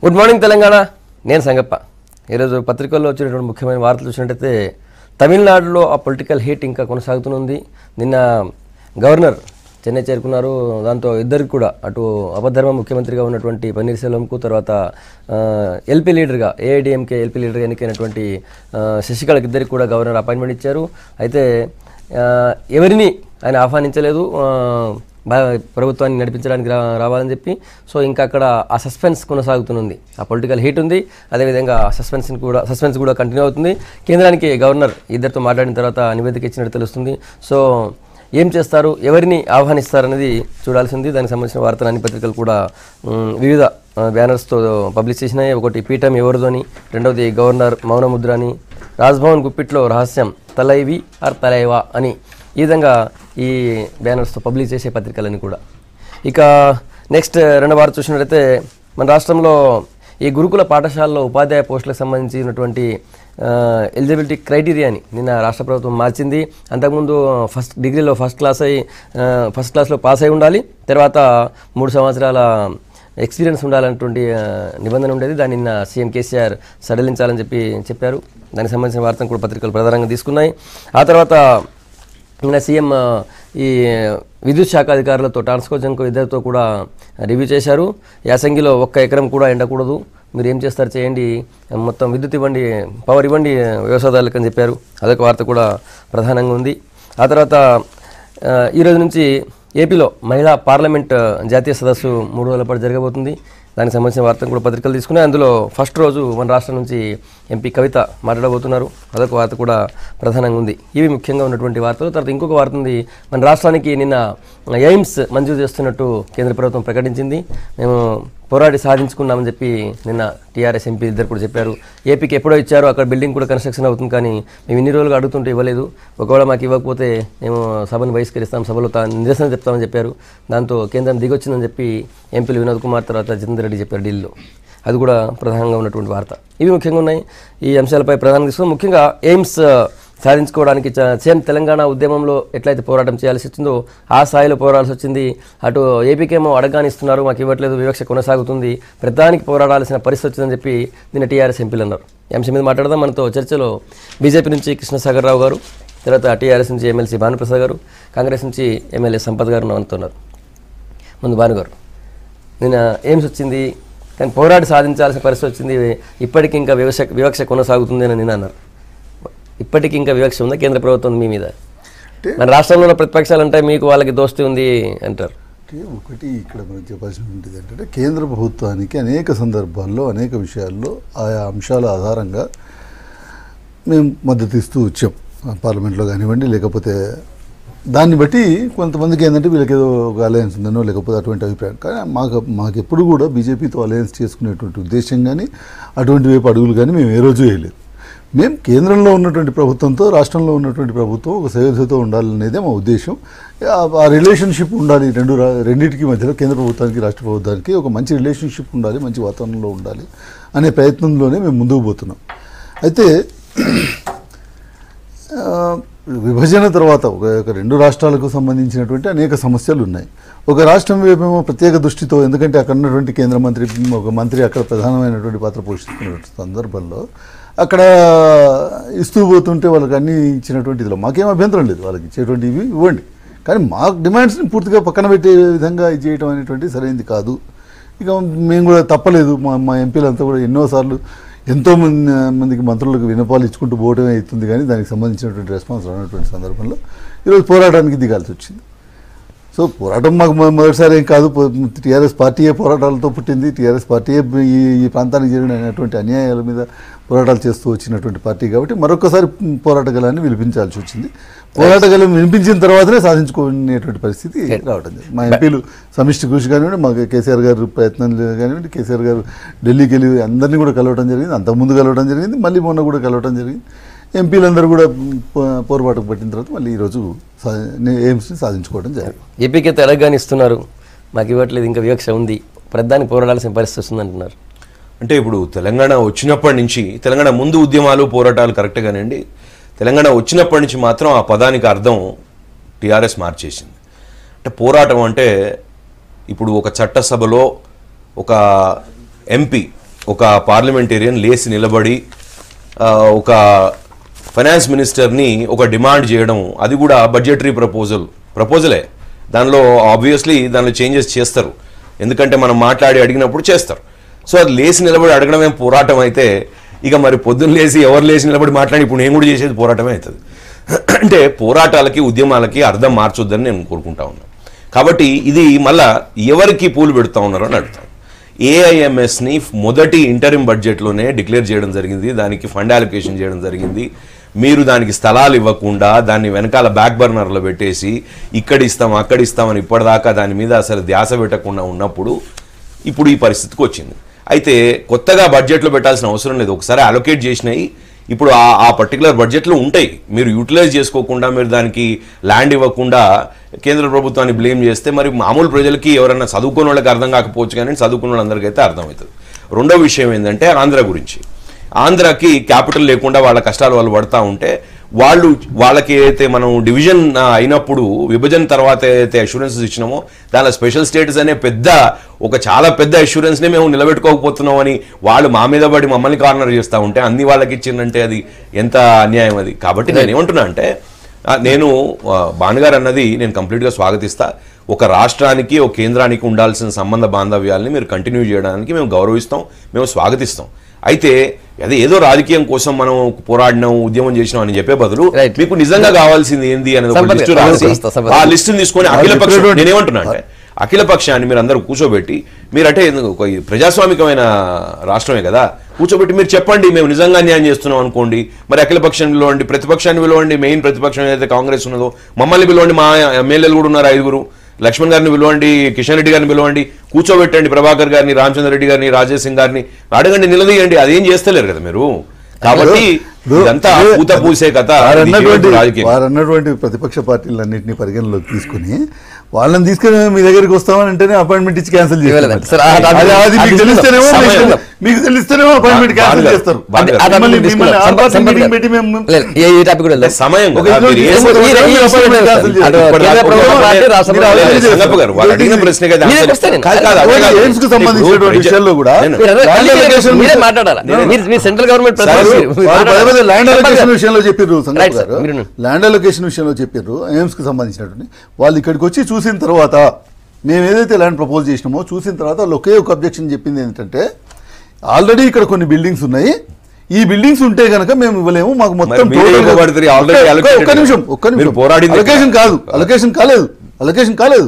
Good morning Telangana. నేను సంగప్ప. ఈరోజు పత్రికల్లో వచ్చినటువంటి ముఖ్యమైన వార్తలు చూసినట్టయితే తమిళనాడులో ఆ పొలిటికల్ హీట్ ఇంకా కొనసాగుతుంది. నిన్న గవర్నర్ చెన్నై చేరుకున్నారు. దాంతో ఇద్దరికి కూడా అటు అబద్ధర్మ ముఖ్యమంత్రిగా ఉన్నటువంటి పన్నీర్ సెల్వంకు, తర్వాత ఎల్పీ లీడర్గా ఏఐడిఎంకే ఎల్పీ లీడర్గా ఎన్నికైనటువంటి శశికళకి ఇద్దరికి కూడా గవర్నర్ అపాయింట్మెంట్ ఇచ్చారు. అయితే ఎవరిని ఆయన ఆహ్వానించలేదు ప్రభుత్వాన్ని నడిపించడానికి రావాలని చెప్పి. సో ఇంకా అక్కడ ఆ సస్పెన్స్ కొనసాగుతుంది, ఆ పొలిటికల్ హీట్ ఉంది. అదేవిధంగా సస్పెన్స్ కూడా కంటిన్యూ అవుతుంది. కేంద్రానికి గవర్నర్ ఇద్దరితో మాట్లాడిన తర్వాత నివేదిక ఇచ్చినట్టు తెలుస్తుంది. సో ఏం చేస్తారు, ఎవరిని ఆహ్వానిస్తారనేది చూడాల్సింది. దానికి సంబంధించిన వార్తలు అన్ని పత్రికలు కూడా వివిధ బ్యానర్స్తో పబ్లిష్ చేసినాయి. ఒకటి పీఠం ఎవరిదోని, రెండవది గవర్నర్ మౌనముద్ర అని, రాజ్భవన్ గుప్పిట్లో రహస్యం తలైవి ఆర్ తలైవా అని ఈ విధంగా ఈ బ్యానర్స్తో పబ్లిష్ చేసే పత్రికలని కూడా. ఇక నెక్స్ట్ రెండో వార్త చూసినట్లయితే మన రాష్ట్రంలో ఈ గురుకుల పాఠశాలలో ఉపాధ్యాయ పోస్టులకు సంబంధించినటువంటి ఎలిజిబిలిటీ క్రైటీరియాని నిన్న రాష్ట్ర ప్రభుత్వం మార్చింది. అంతకుముందు డిగ్రీలో ఫస్ట్ క్లాస్లో పాస్ అయి ఉండాలి, తర్వాత 3 సంవత్సరాల ఎక్స్పీరియన్స్ ఉండాలన్నటువంటి నిబంధన ఉండేది. దాన్ని నిన్న సీఎం కేసీఆర్ సడలించాలని చెప్పారు. దానికి సంబంధించిన వార్తను కూడా పత్రికలు ప్రధానంగా తీసుకున్నాయి. ఆ తర్వాత నిన్న సీఎం ఈ విద్యుత్ శాఖ అధికారులతో టాన్స్కో జంకో ఇద్దరితో కూడా రివ్యూ చేశారు. యాసంగిలో 1 ఎకరం కూడా ఎండకూడదు, మీరు ఏం చేస్తారు చేయండి, మొత్తం విద్యుత్ ఇవ్వండి, పవర్ ఇవ్వండి వ్యవసాయదారులకు అని చెప్పారు. అదొక వార్త కూడా ప్రధానంగా ఉంది. ఆ తర్వాత ఈరోజు నుంచి ఏపీలో మహిళా పార్లమెంట్ జాతీయ సదస్సు 3 రోజుల పాటు జరగబోతుంది. దానికి సంబంధించిన వార్తను కూడా పత్రికలు తీసుకున్నాయి. అందులో ఫస్ట్ రోజు మన రాష్ట్రం నుంచి ఎంపీ కవిత మాట్లాడబోతున్నారు. అదొక వార్త కూడా ప్రధానంగా ఉంది. ఇవి ముఖ్యంగా ఉన్నటువంటి వార్తలు. తర్వాత ఇంకొక వార్త ఉంది. మన రాష్ట్రానికి నిన్న ఎయిమ్స్ మంజూరు చేస్తున్నట్టు కేంద్ర ప్రభుత్వం ప్రకటించింది. మేము పోరాడి సాధించుకున్నామని చెప్పి నిన్న టీఆర్ఎస్ ఎంపీ ఇద్దరు కూడా చెప్పారు. ఏపీకి ఎప్పుడో ఇచ్చారు, అక్కడ బిల్డింగ్ కూడా కన్స్ట్రక్షన్ అవుతుంది, కానీ మేము ఇన్ని రోజులుగా అడుగుతుంటే ఇవ్వలేదు. ఒకవేళ మాకు ఇవ్వకపోతే మేము సభను బహిష్కరిస్తాం, సభలో నిరసన చెప్తామని చెప్పారు. దాంతో కేంద్రం దిగొచ్చిందని చెప్పి ఎంపీలు వినోద్ కుమార్ తర్వాత జితేందర్ రెడ్డి చెప్పారు ఢిల్లీలో. అది కూడా ప్రధానంగా ఉన్నటువంటి వార్త. ఇవి ముఖ్యంగా ఉన్నాయి. ఈ అంశాలపై ప్రధానంగా తీసుకుని ముఖ్యంగా ఎయిమ్స్ సాధించుకోవడానికి సేమ్ తెలంగాణ ఉద్యమంలో ఎట్లయితే పోరాటం చేయాల్సి వచ్చిందో ఆ స్థాయిలో పోరాడాల్సి వచ్చింది. అటు ఏపీకేమో అడగానిస్తున్నారు, మాకు ఇవ్వట్లేదు, వివక్ష కొనసాగుతుంది, ప్రధానికి పోరాడాల్సిన పరిస్థితి వచ్చిందని చెప్పి నిన్న టీఆర్ఎస్ ఎంపీలు అన్నారు. ఈ అంశం మీద మాట్లాడదాం. మనతో చర్చలో బీజేపీ నుంచి కృష్ణసాగర్ రావు గారు, తర్వాత టీఆర్ఎస్ నుంచి ఎమ్మెల్సీ భానుప్రసాద్ గారు, కాంగ్రెస్ నుంచి ఎమ్మెల్యే సంపత్ గారు మనతో. ముందు భాను గారు, నిన్న ఎయిమ్స్ వచ్చింది కానీ పోరాడి సాధించాల్సిన పరిస్థితి వచ్చింది, ఇప్పటికీ ఇంకా వివక్ష కొనసాగుతుంది అని నేను అన్నారు. ఇప్పటికీ ఇంకా వివక్ష ఉందా కేంద్ర ప్రభుత్వం మీ మీద? మన రాష్ట్రంలో ప్రతిపక్షాలు అంటే మీకు వాళ్ళకి దోస్తీ ఉంది అంటారు. ఒకటి ఇక్కడ మనం చెప్పాల్సి ఉంటుంది ఏంటంటే, కేంద్ర ప్రభుత్వానికి అనేక సందర్భాల్లో అనేక విషయాల్లో ఆయా అంశాల ఆధారంగా మేము మద్దతు ఇస్తూ వచ్చాం. పార్లమెంట్లో కానివ్వండి, లేకపోతే దాన్ని బట్టి కొంతమందికి ఏంటంటే వీళ్ళకి ఏదో ఒక అలయన్స్ ఉందనో లేకపోతే అటువంటి అభిప్రాయం. కానీ మాకు ఎప్పుడు కూడా బీజేపీతో అలయన్స్ చేసుకునేటువంటి ఉద్దేశం కానీ అటువంటి వైపు అడుగులు కానీ మేము ఏ రోజు వేయలేదు. మేము కేంద్రంలో ఉన్నటువంటి ప్రభుత్వంతో రాష్ట్రంలో ఉన్నటువంటి ప్రభుత్వం ఒక సయోధ్యతో ఉండాలనేదే మా ఉద్దేశం. ఆ రిలేషన్షిప్ ఉండాలి, రెండింటికి మధ్యలో కేంద్ర ప్రభుత్వానికి రాష్ట్ర ప్రభుత్వానికి ఒక మంచి రిలేషన్షిప్ ఉండాలి, మంచి వాతావరణంలో ఉండాలి అనే ప్రయత్నంలోనే మేము ముందుకు పోతున్నాం. అయితే విభజన తర్వాత ఒక 2 రాష్ట్రాలకు సంబంధించినటువంటి అనేక సమస్యలు ఉన్నాయి. ఒక రాష్ట్రం వైపేమో ప్రత్యేక దృష్టితో, ఎందుకంటే అక్కడ ఉన్నటువంటి కేంద్ర మంత్రి ఒక మంత్రి అక్కడ ప్రధానమైనటువంటి పాత్ర పోషిస్తున్న సందర్భంలో అక్కడ ఇస్తూ పోతుంటే వాళ్ళకి అన్నీ ఇచ్చినటువంటి ఇదిలో మాకేం అభ్యంతరం లేదు, వాళ్ళకి ఇచ్చేటువంటివి ఇవ్వండి, కానీ మా డిమాండ్స్ని పూర్తిగా పక్కన పెట్టే విధంగా ఇది చేయడం అనేటువంటి సరైనది కాదు. ఇక మేము కూడా తప్పలేదు, మా ఎంపీలంతా కూడా ఎన్నోసార్లు ఎంతోమందికి మంత్రులకు వినపాలు ఇచ్చుకుంటూ పోవడమే అవుతుంది, కానీ దానికి సంబంధించినటువంటి రెస్పాన్స్ రానటువంటి సందర్భంలో ఈరోజు పోరాటానికి దిగాల్సి వచ్చింది. సో పోరాటం మాకు మొదటిసారి ఏం కాదు, టీఆర్ఎస్ పార్టీయే పోరాటాలతో పుట్టింది, టీఆర్ఎస్ పార్టీయే ఈ ప్రాంతానికి జరిగినటువంటి అన్యాయాల మీద పోరాటాలు చేస్తూ వచ్చినటువంటి పార్టీ కాబట్టి మరొకసారి పోరాట గలాన్ని వినిపించాల్సి వచ్చింది. పోరాట గలం వినిపించిన తర్వాతనే సాధించుకునేటువంటి పరిస్థితి రావడం జరిగింది. మా ఎంపీలు సమిష్టి కృషి కానివ్వండి, మాకు కేసీఆర్ గారు ప్రయత్నం కానివ్వండి, కేసీఆర్ గారు ఢిల్లీకి వెళ్ళి అందరినీ కూడా కలవడం జరిగింది, అంతకుముందు కలవడం జరిగింది, మళ్ళీ మొన్న కూడా కలవడం జరిగింది. ఎంపీలందరూ కూడా పోరుబాటుకు పట్టిన తర్వాత మళ్ళీ ఈరోజు ఎయిమ్స్ని సాధించుకోవడం జరిగింది. ఏపీకి అయితే తెలంగాణ ఇస్తున్నారు, మాకు ఇవ్వట్లేదు, ఇంకా వివక్ష ఉంది, ప్రధానికి పోరాడాల్సిన పరిస్థితి వస్తుంది అంటున్నారు. అంటే ఇప్పుడు తెలంగాణ వచ్చినప్పటి నుంచి, తెలంగాణ ముందు ఉద్యమాలు పోరాటాలు కరెక్ట్గానండి, తెలంగాణ వచ్చినప్పటి నుంచి మాత్రం ఆ పదానికి అర్థం టీఆర్ఎస్ మార్చేసింది. అంటే పోరాటం అంటే ఇప్పుడు ఒక చట్టసభలో ఒక ఎంపీ ఒక పార్లమెంటేరియన్ లేచి నిలబడి ఒక ఫైనాన్స్ మినిస్టర్ని ఒక డిమాండ్ చేయడం, అది కూడా బడ్జెటరీ ప్రపోజలే. దానిలో ఆబ్వియస్లీ దానిలో చేంజెస్ చేస్తారు, ఎందుకంటే మనం మాట్లాడి అడిగినప్పుడు చేస్తారు. సో అది లేచి నిలబడి అడగడం ఏం పోరాటం అయితే, ఇక మరి పొద్దున్న లేచి ఎవరు లేచి నిలబడి మాట్లాడి ఇప్పుడు నేను కూడా చేసేది పోరాటమే అవుతుంది. అంటే పోరాటాలకి ఉద్యమాలకి అర్థం మార్చొద్దని నేను కోరుకుంటా ఉన్నాను. కాబట్టి ఇది మళ్ళా ఎవరికి పూలు పెడుతూ ఉన్నారో అని అడుగుతాను. ఏఐఎంఎస్ని మొదటి ఇంటరిమ్ బడ్జెట్లోనే డిక్లేర్ చేయడం జరిగింది, దానికి ఫండ్ అలొకేషన్ చేయడం జరిగింది. మీరు దానికి స్థలాలు ఇవ్వకుండా దాన్ని వెనకాల బ్యాక్ బర్నర్లో పెట్టేసి ఇక్కడ ఇస్తాం అక్కడ ఇస్తామని ఇప్పటిదాకా దాని మీద అసలు ధ్యాస పెట్టకుండా ఉన్నప్పుడు ఇప్పుడు ఈ పరిస్థితికి వచ్చింది. అయితే కొత్తగా బడ్జెట్లో పెట్టాల్సిన అవసరం లేదు, ఒకసారి అలొకేట్ చేసినాయి ఇప్పుడు ఆ పర్టికులర్ బడ్జెట్లో ఉంటాయి. మీరు యూటిలైజ్ చేసుకోకుండా, మీరు దానికి ల్యాండ్ ఇవ్వకుండా కేంద్ర ప్రభుత్వాన్ని బ్లేమ్ చేస్తే మరి మామూలు ప్రజలకి ఎవరన్నా చదువుకున్న వాళ్ళకి అర్థం కాకపోవచ్చు, కానీ చదువుకున్న వాళ్ళందరికీ అర్థమవుతుంది. రెండో విషయం ఏంటంటే ఆంధ్ర గురించి. ఆంధ్రాకి క్యాపిటల్ లేకుండా వాళ్ళ కష్టాలు వాళ్ళు పడుతూ ఉంటే వాళ్ళకి అయితే మనం డివిజన్ అయినప్పుడు విభజన తర్వాత అయితే అష్యూరెన్సెస్ ఇచ్చినామో దానిలో స్పెషల్ స్టేటస్ అనే చాలా పెద్ద అష్యూరెన్స్ని మేము నిలబెట్టుకోకపోతున్నాం అని వాళ్ళు మా మీద పడి మమ్మల్ని కార్నర్ చేస్తూ ఉంటే అన్ని వాళ్ళకి ఇచ్చిందంటే అది ఎంత అన్యాయం అది. కాబట్టి నేను ఏమంటున్నా అంటే నేను భానుగారు అన్నది నేను కంప్లీట్గా స్వాగతిస్తా. ఒక రాష్ట్రానికి ఒక కేంద్రానికి ఉండాల్సిన సంబంధ బాంధవ్యాలని మీరు కంటిన్యూ చేయడానికి మేము గౌరవిస్తాం, మేము స్వాగతిస్తాం. అయితే అదే ఏదో రాజకీయం కోసం మనం పోరాడినాం ఉద్యమం చేసినాం అని చెప్పే బదులు మీకు నిజంగా కావాల్సింది ఏంది అనేది ఒక లిస్టు రాసి ఆ లిస్టుని తీసుకొని అఖిలపక్షం, నేనేమంటున్నా అంటే అఖిల పక్షాన్ని మీరు అందరూ కూర్చోబెట్టి, మీరంటే ఒక ప్రజాస్వామికమైన రాష్ట్రమే కదా, కూర్చోబెట్టి మీరు చెప్పండి మేము నిజంగా అన్యాయం చేస్తున్నాం అనుకోండి. మరి అఖిల పక్షాన్ని పిలవండి, ప్రతిపక్షాన్ని పిలవండి, మెయిన్ ప్రతిపక్షం ఏదైతే కాంగ్రెస్ ఉన్నదో మమ్మల్ని పిలవండి, మా ఎమ్మెల్యేలు కూడా ఉన్నారు 5, లక్ష్మణ్ గారిని పిలవండి, కిషన్ రెడ్డి గారిని పిలవండి, కూర్చోబెట్టండి, ప్రభాకర్ గారిని, రామచంద్ర రెడ్డి గారిని, రాజేష్ సింగ్ గారిని అడగండి, నిలదీయండి. అదేం చేస్తలేరు కదా మీరు. కాబట్టి ఇదంతా పూత పూసే కథ. వారన్నటువంటి ప్రతిపక్ష పార్టీలన్నింటినీ పరిగణలోకి తీసుకుని వాళ్ళని తీసుకుని మీ దగ్గరికి వస్తామని అంటేనే అపాయింట్మెంట్ ఇచ్చి క్యాన్సిల్ చేస్తారు. మీకు తెలిస్తేనేమో అపాయింట్మెంట్ క్యాన్సిల్ చేస్తారు. సంబంధించినటువంటి విషయాల్లో కూడా ల్యాండ్ అలొకేషన్ విషయంలో చెప్పారు, ల్యాండ్ అలొకేషన్ విషయంలో చెప్పారు. ఎయిమ్స్ కి సంబంధించినటువంటి వాళ్ళు ఇక్కడికి వచ్చి చూసిన తర్వాత మేము ఏదైతే ల్యాండ్ ప్రపోజ్ చేసినామో చూసిన తర్వాత వాళ్ళు ఒకే ఒక అబ్జెక్షన్ చెప్పింది ఏంటంటే ఆల్రెడీ ఇక్కడ కొన్ని బిల్డింగ్స్ ఉన్నాయి, ఈ బిల్డింగ్స్ ఉంటే కనుక మేము ఇవ్వలేము, మాకు మొత్తం ఒక్క నిమిషం అలొకేషన్ కాలేదు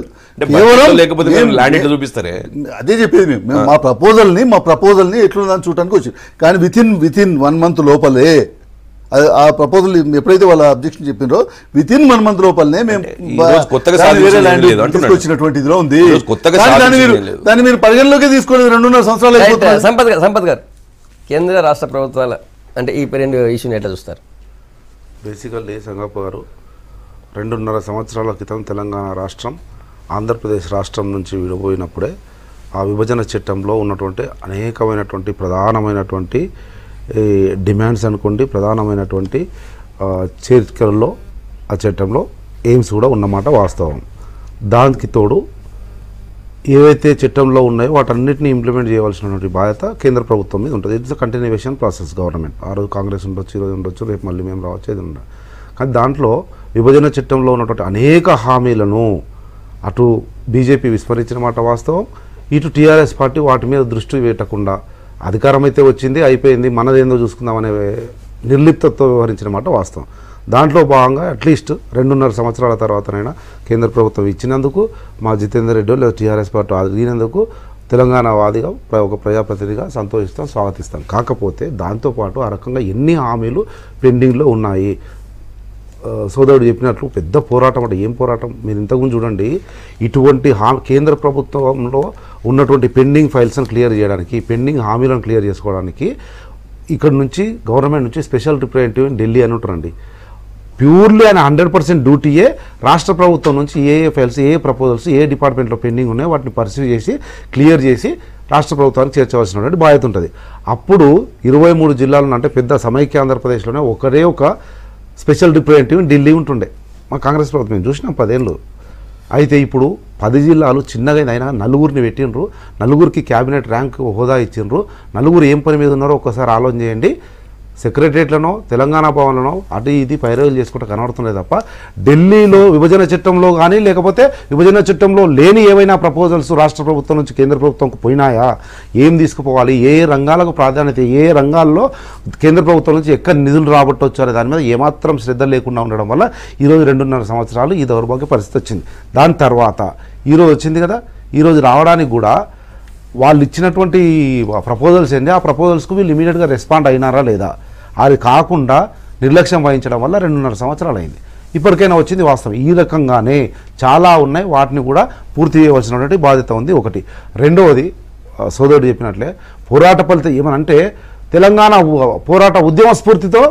అదే చెప్పేది. మేము మా ప్రపోజల్ని ఎట్లుందని చూడటానికి వచ్చి, కానీ వితిన్ 1 month లోపలే ఆ ప్రపోజల్ ఎప్పుడైతే వాళ్ళ అబ్జెక్షన్ చెప్పినారో వితిన్ 1 month లోపలనే మేము తీసుకొచ్చినటువంటి ఇదిలో ఉంది. దాన్ని మీరు పరిగణలోకి తీసుకోలేదు. 2.5 సంవత్సరాలు అయిపోతుంది. సంపత్ గారు, కేంద్ర రాష్ట్ర ప్రభుత్వాల అంటే ఈ 2 ఇష్యూని ఎట్లా చూస్తారు? బేసికల్లీ సంగప్ప గారు, 2.5 సంవత్సరాల క్రితం తెలంగాణ రాష్ట్రం ఆంధ్రప్రదేశ్ రాష్ట్రం నుంచి విడిపోయినప్పుడే ఆ విభజన చట్టంలో ఉన్నటువంటి అనేకమైనటువంటి ప్రధానమైనటువంటి డిమాండ్స్ అనుకోండి, ప్రధానమైనటువంటి చేర్కల్లో ఆ చట్టంలో ఎయిమ్స్ కూడా ఉన్నమాట వాస్తవం. దానికి తోడు ఏవైతే చట్టంలో ఉన్నాయో వాటన్నిటిని ఇంప్లిమెంట్ చేయవలసినటువంటి బాధ్యత కేంద్ర ప్రభుత్వం మీద ఉంటుంది. It's continuation process. గవర్నమెంట్ ఆ రోజు కాంగ్రెస్ ఉండొచ్చు, ఈరోజు ఉండొచ్చు, రేపు మళ్ళీ మేము రావచ్చు, ఏది ఉండదు. కానీ దాంట్లో విభజన చట్టంలో ఉన్నటువంటి అనేక హామీలను అటు బీజేపీ విస్మరించిన మాట వాస్తవం, ఇటు టీఆర్ఎస్ పార్టీ వాటి మీద దృష్టి పెట్టకుండా అధికారం అయితే వచ్చింది, అయిపోయింది, మనదేందో చూసుకుందామనే నిర్లిప్తతో వ్యవహరించిన మాట వాస్తవం. దాంట్లో భాగంగా అట్లీస్ట్ 2.5 సంవత్సరాల తర్వాతనైనా కేంద్ర ప్రభుత్వం ఇచ్చినందుకు మా జితేందర్ రెడ్డి లేదా టీఆర్ఎస్ పార్టీ అడిగినందుకు తెలంగాణ వాదిగా ఒక ప్రజాప్రతినిధిగా సంతోషిస్తాం, స్వాగతిస్తాం. కాకపోతే దాంతోపాటు ఆ రకంగా ఎన్ని హామీలు పెండింగ్లో ఉన్నాయి. సోదరుడు చెప్పినట్లు పెద్ద పోరాటం అంటే ఏం పోరాటం? మీరు ఇంతకుముందు చూడండి, ఇటువంటి కేంద్ర ప్రభుత్వంలో ఉన్నటువంటి పెండింగ్ ఫైల్స్ని క్లియర్ చేయడానికి, పెండింగ్ హామీలను క్లియర్ చేసుకోవడానికి ఇక్కడ నుంచి గవర్నమెంట్ నుంచి స్పెషల్ రిప్రజెంటేటివ్ ఢిల్లీ అని ఉంటారండి. ప్యూర్లీ ఆయన 100% డ్యూటీయే రాష్ట్ర ప్రభుత్వం నుంచి ఏ ఫైల్స్, ఏ ప్రపోజల్స్, ఏ డిపార్ట్మెంట్లో పెండింగ్ ఉన్నాయో వాటిని పరిశీలి చేసి క్లియర్ చేసి రాష్ట్ర ప్రభుత్వానికి చేర్చవలసినటువంటి బాధ్యత ఉంటుంది. అప్పుడు 23 జిల్లాలను అంటే పెద్ద సమైక్య ఆంధ్రప్రదేశ్లోనే ఒక స్పెషల్ రిప్రజెంటేటివ్ ఢిల్లీ ఉంటుండే. మా కాంగ్రెస్ ప్రభుత్వం మేము చూసినాం 10 ఏళ్ళు. అయితే ఇప్పుడు 10 జిల్లాలు చిన్నగా అయినా నలుగురిని పెట్టిండ్రు, నలుగురికి క్యాబినెట్ ర్యాంక్ హోదా ఇచ్చిండ్రు. నలుగురు ఏం పని మీద ఉన్నారో ఒక్కసారి ఆలోచన చేయండి. సెక్రటరియట్లనో తెలంగాణ భవన్లనో అటు ఇది పైరవీలు చేసుకుంటూ కనబడుతున్నాయి తప్ప ఢిల్లీలో విభజన చట్టంలో కానీ లేకపోతే విభజన చట్టంలో లేని ఏవైనా ప్రపోజల్స్ రాష్ట్ర ప్రభుత్వం నుంచి కేంద్ర ప్రభుత్వంకు పోయినాయా, ఏం తీసుకుపోవాలి, ఏ రంగాలకు ప్రాధాన్యత, ఏ రంగాల్లో కేంద్ర ప్రభుత్వం నుంచి ఎక్కడ నిధులు రాబట్టవచ్చు అనే దాని మీద ఏమాత్రం శ్రద్ధ లేకుండా ఉండడం వల్ల ఈరోజు 2.5 సంవత్సరాలు ఈ దౌర్భాగ్య పరిస్థితి వచ్చింది. దాని తర్వాత ఈరోజు వచ్చింది కదా, ఈరోజు రావడానికి కూడా వాళ్ళు ఇచ్చినటువంటి ప్రపోజల్స్ ఏంటి, ఆ ప్రపోజల్స్కు వీళ్ళు ఇమీడియట్గా రెస్పాండ్ అయినారా లేదా, అది కాకుండా నిర్లక్ష్యం వహించడం వల్ల 2.5 సంవత్సరాలు అయింది. ఇప్పటికైనా వచ్చింది వాస్తవం. ఈ రకంగానే చాలా ఉన్నాయి, వాటిని కూడా పూర్తి చేయవలసినటువంటి బాధ్యత ఉంది. ఒకటి. రెండవది సోదరుడు చెప్పినట్లే పోరాట ఫలితం ఏమనంటే తెలంగాణ పోరాట ఉద్యమ స్ఫూర్తితో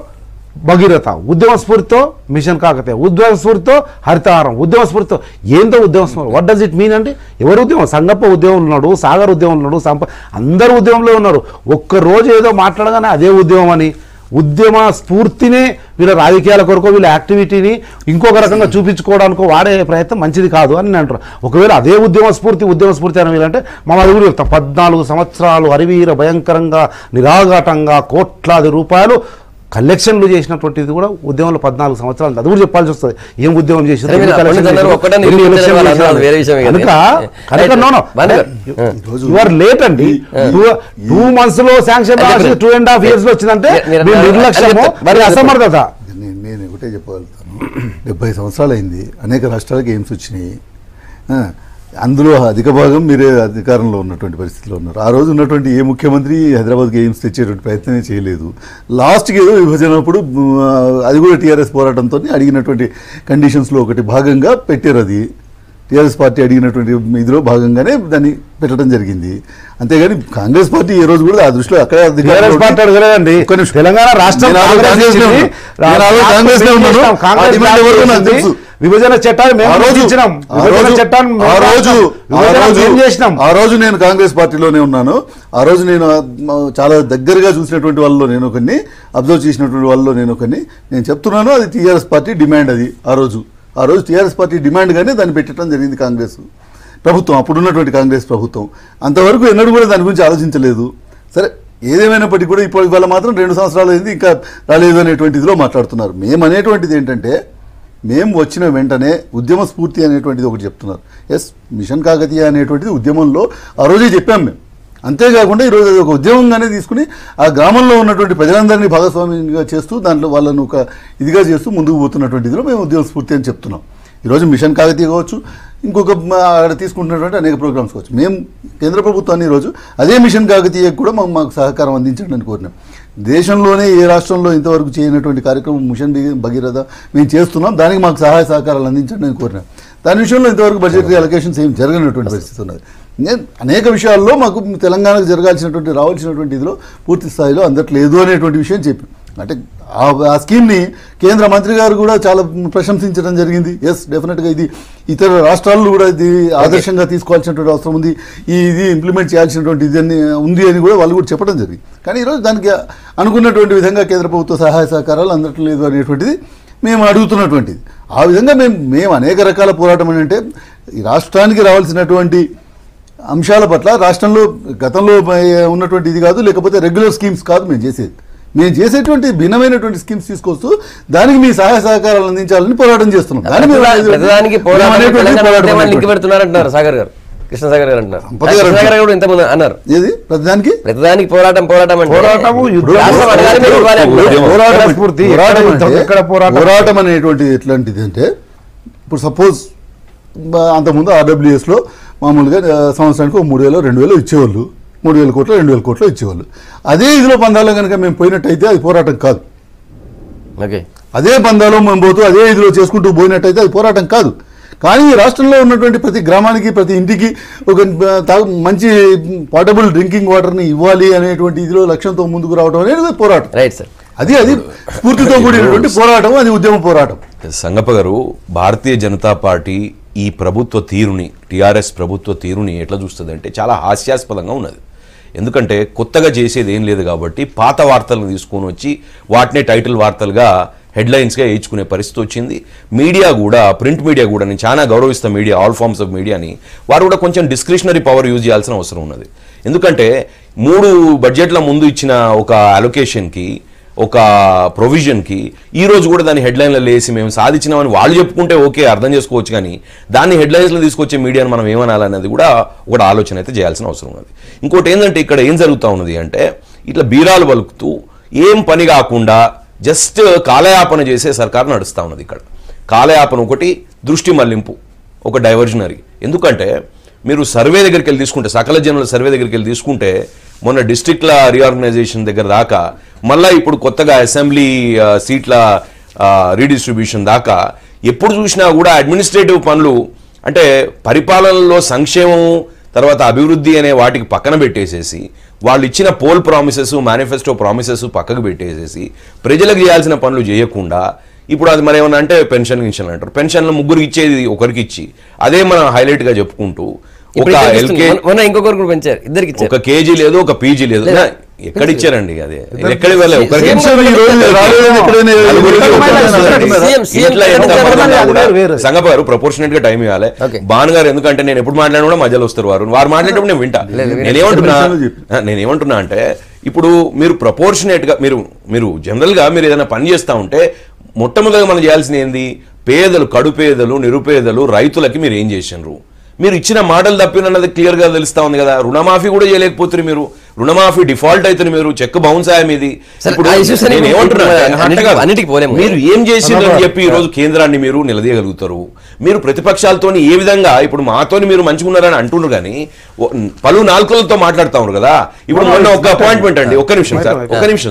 భగీరథ, ఉద్యమ స్ఫూర్తితో మిషన్ కాకతీయ, ఉద్యమ స్ఫూర్తితో హరితహారం, ఉద్యమ స్ఫూర్తితో ఏందో ఉద్యమ స్ఫూర్తి. వాట్ డస్ ఇట్ మీన్ అంటే ఎవరు ఉద్యమం? సంగప్ప ఉద్యమంలో ఉన్నాడు, సాగర్ ఉద్యమంలో ఉన్నాడు, అందరూ ఉద్యమంలో ఉన్నారు. ఒక్కరోజు ఏదో మాట్లాడగానే అదే ఉద్యమం అని ఉద్యమ స్ఫూర్తిని వీళ్ళ రాజకీయాల కొరకు వీళ్ళ యాక్టివిటీని ఇంకొక రకంగా చూపించుకోవడానికో వాడే ప్రయత్నం మంచిది కాదు అని నేను అంటారు. ఒకవేళ అదే ఉద్యమ స్ఫూర్తి అని వీళ్ళంటే మా అడుగులు చెప్తాం. 14 సంవత్సరాలు హరివీర భయంకరంగా నిరాఘాటంగా కోట్లాది రూపాయలు కలెక్షన్లు చేసినటువంటిది కూడా ఉద్యమంలో 14 సంవత్సరాలు. అది కూడా చెప్పాల్సి వస్తుంది. ఏం ఉద్యమం చేసింది, లేట్ అండి. 2 months లో శాంక్షన్ 2.5 years లో వచ్చిందంటే నిర్లక్ష్యము, అసమర్థత. నేను ఒకటే చెప్పగలుగుతాను. 70 సంవత్సరాలు అయింది, అనేక రాష్ట్రాలకు ఎయిమ్స్ వచ్చినాయి. అందులో అధిక భాగం మీరే అధికారంలో ఉన్నటువంటి పరిస్థితిలో ఉన్నారు. ఆ రోజు ఉన్నటువంటి ఏ ముఖ్యమంత్రి హైదరాబాద్కి ఎయిమ్స్ తెచ్చేటువంటి ప్రయత్నమే చేయలేదు. లాస్ట్కి ఏదో విభజనప్పుడు అది కూడా టీఆర్ఎస్ పోరాటంతో అడిగినటువంటి కండిషన్స్లో ఒకటి భాగంగా పెట్టారు. అది టీఆర్ఎస్ పార్టీ అడిగినటువంటి ఇదిలో భాగంగానే దాన్ని పెట్టడం జరిగింది. అంతేగాని కాంగ్రెస్ పార్టీ ఏ రోజు కూడా ఆ దృష్టిలో అక్కడ తెలంగాణ రాష్ట్రం విభజన చట్టాన్ని ఆ రోజు నేను కాంగ్రెస్ పార్టీలోనే ఉన్నాను. ఆ రోజు నేను చాలా దగ్గరగా చూసినటువంటి వాళ్ళలో నేను ఒకరిని, అబ్జర్వ్ చేసినటువంటి వాళ్ళలో నేను ఒకరిని. నేను చెప్తున్నాను, అది టీఆర్ఎస్ పార్టీ డిమాండ్. అది ఆ రోజు టీఆర్ఎస్ పార్టీ డిమాండ్గానే దాన్ని పెట్టడం జరిగింది కాంగ్రెస్ ప్రభుత్వం, అప్పుడున్నటువంటి కాంగ్రెస్ ప్రభుత్వం. అంతవరకు ఎన్నడూ కూడా దాని గురించి ఆలోచించలేదు. సరే, ఏదేమైనప్పటికీ కూడా ఇప్పుడు ఇవాళ మాత్రం 2 సంవత్సరాలు అయింది, ఇంకా రాలేదు అనేటువంటి ఇదిలో మాట్లాడుతున్నారు. మేము అనేటువంటిది ఏంటంటే, మేము వచ్చిన వెంటనే ఉద్యమ స్ఫూర్తి అనేటువంటిది ఒకటి చెప్తున్నారు. ఎస్, మిషన్ కాకతీయ అనేటువంటిది ఉద్యమంలో ఆ రోజే చెప్పాం మేము. అంతేకాకుండా ఈరోజు ఒక ఉద్యమంగానే తీసుకుని ఆ గ్రామంలో ఉన్నటువంటి ప్రజలందరినీ భాగస్వామ్యంగా చేస్తూ దాంట్లో వాళ్ళను ఒక ఇదిగా చేస్తూ ముందుకు పోతున్నటువంటి ఇదిలో మేము ఉద్యమ స్ఫూర్తి అని చెప్తున్నాం. ఈరోజు మిషన్ కాకతీయ కావచ్చు, ఇంకొక అక్కడ తీసుకుంటున్నటువంటి అనేక ప్రోగ్రామ్స్ కావచ్చు. మేము కేంద్ర ప్రభుత్వాన్ని ఈరోజు అదే మిషన్ కాకతీయకు కూడా మాకు సహకారం అందించండి అని కోరినాం. దేశంలోనే ఏ రాష్ట్రంలో ఇంతవరకు చేయనటువంటి కార్యక్రమం మిషన్ భగీరథ మేము చేస్తున్నాం, దానికి మాకు సహాయ సహకారాలు అందించండి అని కోరినాం. దాని విషయంలో ఇంతవరకు బడ్జెటరీ అలొకేషన్స్ ఏం జరగనటువంటి పరిస్థితి ఉన్నది. అనేక విషయాల్లో మాకు తెలంగాణకు జరగాల్సినటువంటి రావాల్సినటువంటి ఇదిలో పూర్తి స్థాయిలో అందట్లేదు అనేటువంటి విషయం చెప్పాం. అంటే ఆ స్కీమ్ని కేంద్ర మంత్రి గారు కూడా చాలా ప్రశంసించడం జరిగింది. ఎస్, డెఫినెట్గా ఇది ఇతర రాష్ట్రాల్లో కూడా ఇది ఆదర్శంగా తీసుకోవాల్సినటువంటి అవసరం ఉంది, ఇది ఇంప్లిమెంట్ చేయాల్సినటువంటి ఇది ఉంది అని కూడా వాళ్ళు కూడా చెప్పడం జరిగింది. కానీ ఈరోజు దానికి అనుకున్నటువంటి విధంగా కేంద్ర ప్రభుత్వ సహాయ సహకారాలు అందట్లేదు అనేటువంటిది మేము అడుగుతున్నటువంటిది. ఆ విధంగా మేము అనేక రకాల పోరాటం అని అంటే ఈ రాష్ట్రానికి రావాల్సినటువంటి అంశాల పట్ల రాష్ట్రంలో గతంలో ఉన్నటువంటి ఇది కాదు, లేకపోతే రెగ్యులర్ స్కీమ్స్ కాదు మేము చేసేటువంటి భిన్నమైనటువంటి స్కీమ్స్ తీసుకొస్తూ దానికి మీ సహాయ సహకారాలు అందించాలని పోరాటం చేస్తున్నాం. కృష్ణసాగర్ గారు అంటున్నారు, ఇంతకుముందు అన్నారు, ఏది ప్రతిదానికి పోరాటం అనేటువంటి ఎట్లాంటిది అంటే, ఇప్పుడు సపోజ్ అంతకుముందు ఆర్డబ్ల్యూఎస్లో మామూలుగా సంవత్సరానికి 3,000 2,000 ఇచ్చేవాళ్ళు, 3,000 కోట్లు 2,000 కోట్లు ఇచ్చేవాళ్ళు. అదే ఇదిలో పందాలో కనుక మేము పోయినట్టయితే అది పోరాటం కాదు. అదే పందాలో మేము పోతూ అదే ఇదిలో చేసుకుంటూ పోయినట్టయితే అది పోరాటం కాదు. కానీ ఈ రాష్ట్రంలో ఉన్నటువంటి ప్రతి గ్రామానికి ప్రతి ఇంటికి ఒక మంచి పోర్టబుల్ డ్రింకింగ్ వాటర్ని ఇవ్వాలి అనేటువంటి ఇదిలో లక్ష్యంతో ముందుకు రావడం అనేది పోరాటం. రైట్ సార్, అది స్ఫూర్తితో కూడినటువంటి పోరాటం, అది ఉద్యమ పోరాటం. సంగప్ప గారు, భారతీయ జనతా పార్టీ ఈ ప్రభుత్వ తీరుని, టీఆర్ఎస్ ప్రభుత్వ తీరుని ఎట్లా చూస్తుంది అంటే చాలా హాస్యాస్పదంగా ఉన్నది. ఎందుకంటే కొత్తగా చేసేది ఏం లేదు కాబట్టి పాత వార్తలను తీసుకొని వచ్చి వాటినే టైటిల్ వార్తలుగా హెడ్లైన్స్గా వేయించుకునే పరిస్థితి వచ్చింది. మీడియా కూడా, ప్రింట్ మీడియా కూడా, నేను చాలా గౌరవిస్తాను మీడియా, ఆల్ ఫార్మ్స్ ఆఫ్ మీడియాని, వారు కూడా కొంచెం డిస్క్రిషనరీ పవర్ యూజ్ చేయాల్సిన అవసరం ఉన్నది. ఎందుకంటే 3 బడ్జెట్ల ముందు ఇచ్చిన ఒక అలొకేషన్కి, ఒక ప్రొవిజన్కి ఈరోజు కూడా దాన్ని హెడ్లైన్లలో వేసి మేము సాధించినామని వాళ్ళు చెప్పుకుంటే ఓకే, అర్థం చేసుకోవచ్చు. కానీ దాన్ని హెడ్లైన్స్లో తీసుకొచ్చే మీడియాని మనం ఏమనాలనేది కూడా ఒక ఆలోచన అయితే చేయాల్సిన అవసరం ఉన్నది. ఇంకోటి ఏంటంటే ఇక్కడ ఏం జరుగుతూ ఉన్నది అంటే, ఇట్లా బీరాలు పలుకుతూ ఏం పని కాకుండా జస్ట్ కాలయాపన చేసే సర్కారు నడుస్తూ ఉన్నది. ఇక్కడ కాలయాపన ఒకటి, దృష్టి మళ్లింపు ఒక డైవర్జనరీ. ఎందుకంటే మీరు సర్వే దగ్గరికి వెళ్ళి తీసుకుంటే, సకల జనుల సర్వే దగ్గరికి వెళ్ళి తీసుకుంటే, మొన్న డిస్ట్రిక్ట్ల రీఆర్గనైజేషన్ దగ్గర దాకా, మళ్ళీ ఇప్పుడు కొత్తగా అసెంబ్లీ సీట్ల రీడిస్ట్రిబ్యూషన్ దాకా ఎప్పుడు చూసినా కూడా అడ్మినిస్ట్రేటివ్ పనులు, అంటే పరిపాలనలో సంక్షేమం తర్వాత అభివృద్ధి అనే వాటికి పక్కన పెట్టేసేసి, వాళ్ళు ఇచ్చిన పోల్ ప్రామిసెస్, మేనిఫెస్టో ప్రామిసెస్ పక్కకు పెట్టేసేసి ప్రజలకు చేయాల్సిన పనులు చేయకుండా, ఇప్పుడు అది మరి ఏమన్నా అంటే పెన్షన్ అంటారు. పెన్షన్లు 3 ఇచ్చేది ఒకరికి ఇచ్చి, అదే మనం హైలైట్గా చెప్పుకుంటూ ఒక ఇంకొకరు కూడా పెంచారు, ఇద్దరికి ఒక కేజీ లేదు, ఒక పీజీ లేదు. ఎక్కడ ఇచ్చారండి? అది ఎక్కడి వల్ల సంగప గారు ప్రపోర్షనేట్ గా టైం ఇవ్వాలి. బాన్ గారు ఎందుకంటే నేను ఎప్పుడు మాట్లాడినా కూడా మధ్యలో వస్తారు, వారు మాట్లాడేటప్పుడు నేను వింటా. నేనేమంటున్నా అంటే, ఇప్పుడు మీరు ప్రపోర్షనేట్ గా మీరు జనరల్ గా మీరు ఏదైనా పని చేస్తా ఉంటే మొట్టమొదటిగా మనం చేయాల్సింది ఏంది? పేదలు, కడుపేదలు, నిరుపేదలు, రైతులకి మీరు ఏం చేసినారు? మీరు ఇచ్చిన మాటలు తప్పినన్నది క్లియర్గా తెలుస్తా ఉంది కదా. రుణమాఫీ కూడా చేయలేకపోతున్నారు మీరు. రుణమాఫీ డిఫాల్ట్ అవుతుంది, మీరు చెక్ బౌన్స్ అయ్యా మీది. మీరు ఏం చేసిందని చెప్పి ఈ రోజు కేంద్రాన్ని మీరు నిలదీయగలుగుతారు. మీరు ప్రతిపక్షాలతో ఏ విధంగా, ఇప్పుడు మాతోని మీరు మంచిగున్నారని అంటున్నారు కానీ పలు నాలుకలతో మాట్లాడుతా ఉన్నారు కదా. ఇప్పుడు మొన్న ఒక అపాయింట్మెంట్ అండి, ఒక్క నిమిషం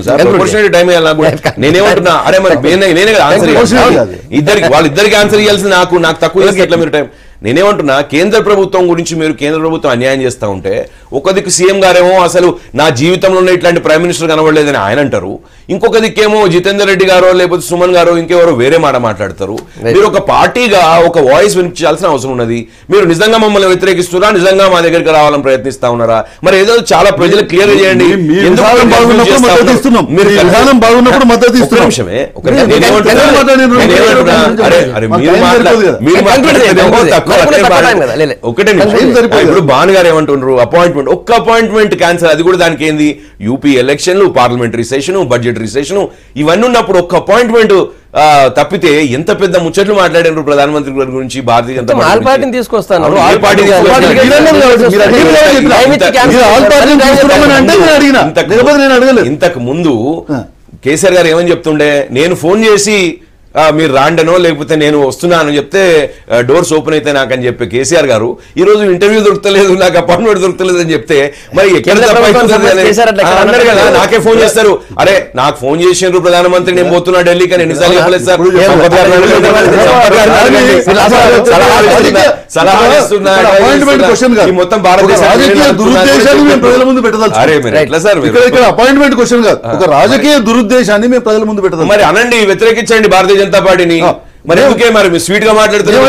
సార్ ప్రపోర్షనల్ టైం నేనేమంటున్నా, అరే మరి నేనే కదా ఆన్సర్ వాళ్ళిద్దరికి ఆన్సర్ ఇవ్వాల్సింది, నాకు తక్కువ ఎట్లా మీరు టైం. నేనేమంటున్నా, కేంద్ర ప్రభుత్వం గురించి మీరు కేంద్ర ప్రభుత్వం అన్యాయం చేస్తూ ఉంటే, ఒక దిక్కు సీఎం గారేమో అసలు నా జీవితంలోనే ఇట్లాంటి ప్రైమ్ మినిస్టర్ కనబడలేదని ఆయన అంటారు, ఇంకొక దిక్కేమో జితేందర్ రెడ్డి గారో లేకపోతే సుమన్ గారో ఇంకెవరో వేరే మాట మాట్లాడతారు. మీరు ఒక పార్టీగా ఒక వాయిస్ వినిపించాల్సిన అవసరం ఉన్నది. మీరు నిజంగా మమ్మల్ని వ్యతిరేకిస్తున్నారా, నిజంగా మా దగ్గరికి రావాలని ప్రయత్నిస్తా ఉన్నారా? మరి ఏదో చాలా ప్రజలు క్లియర్ చేయండి. ఒకటే ఇప్పుడు బాన్ గారు ఏమంటున్నారు, అపాయింట్మెంట్, ఒక్క అపాయింట్మెంట్ క్యాన్సల్. అది కూడా దానికి ఏంది, యూపీ ఎలక్షన్లు, పార్లమెంటరీ సెషన్, బడ్జెటరీ సెషన్, ఇవన్నీ ఉన్నప్పుడు ఒక్క అపాయింట్మెంట్ తప్పితే ఎంత పెద్ద ముచ్చట్లు మాట్లాడారు ప్రధానమంత్రి గారి గురించి. భారతీయ జనతా పార్టీని తీసుకొస్తాను, ఇంతకు ముందు కేసీఆర్ గారు ఏమని చెప్తుండే, నేను ఫోన్ చేసి మీరు రాండనో లేకపోతే నేను వస్తున్నాను చెప్తే డోర్స్ ఓపెన్ అయితే నాకని చెప్పి కేసీఆర్ గారు ఈ రోజు ఇంటర్వ్యూ దొరకలేదు, నాకు అపాయింట్మెంట్ దొరకలేదు అని చెప్తే మరి నాకే ఫోన్ చేస్తారు. అరే నాకు ఫోన్ చేసినారు ప్రధానమంత్రి, నేను పోతున్నా ఢిల్లీకి అని ఎన్నిసార్లు చెప్పలేదు సార్? సలహాలు ఇస్తున్నా మొత్తం అపాయింట్మెంట్ క్వశ్చన్ కాదు, ఒక రాజకీయ దురుద్దేశాన్ని మేము ప్రజల ముందు పెట్టాలి. మరి అనండి, వ్యతిరేకించండి భారతీయ జనతా పార్టీని. మరి ఎందుకే మరి మీరు స్వీట్ గా మాట్లాడుతున్నారు?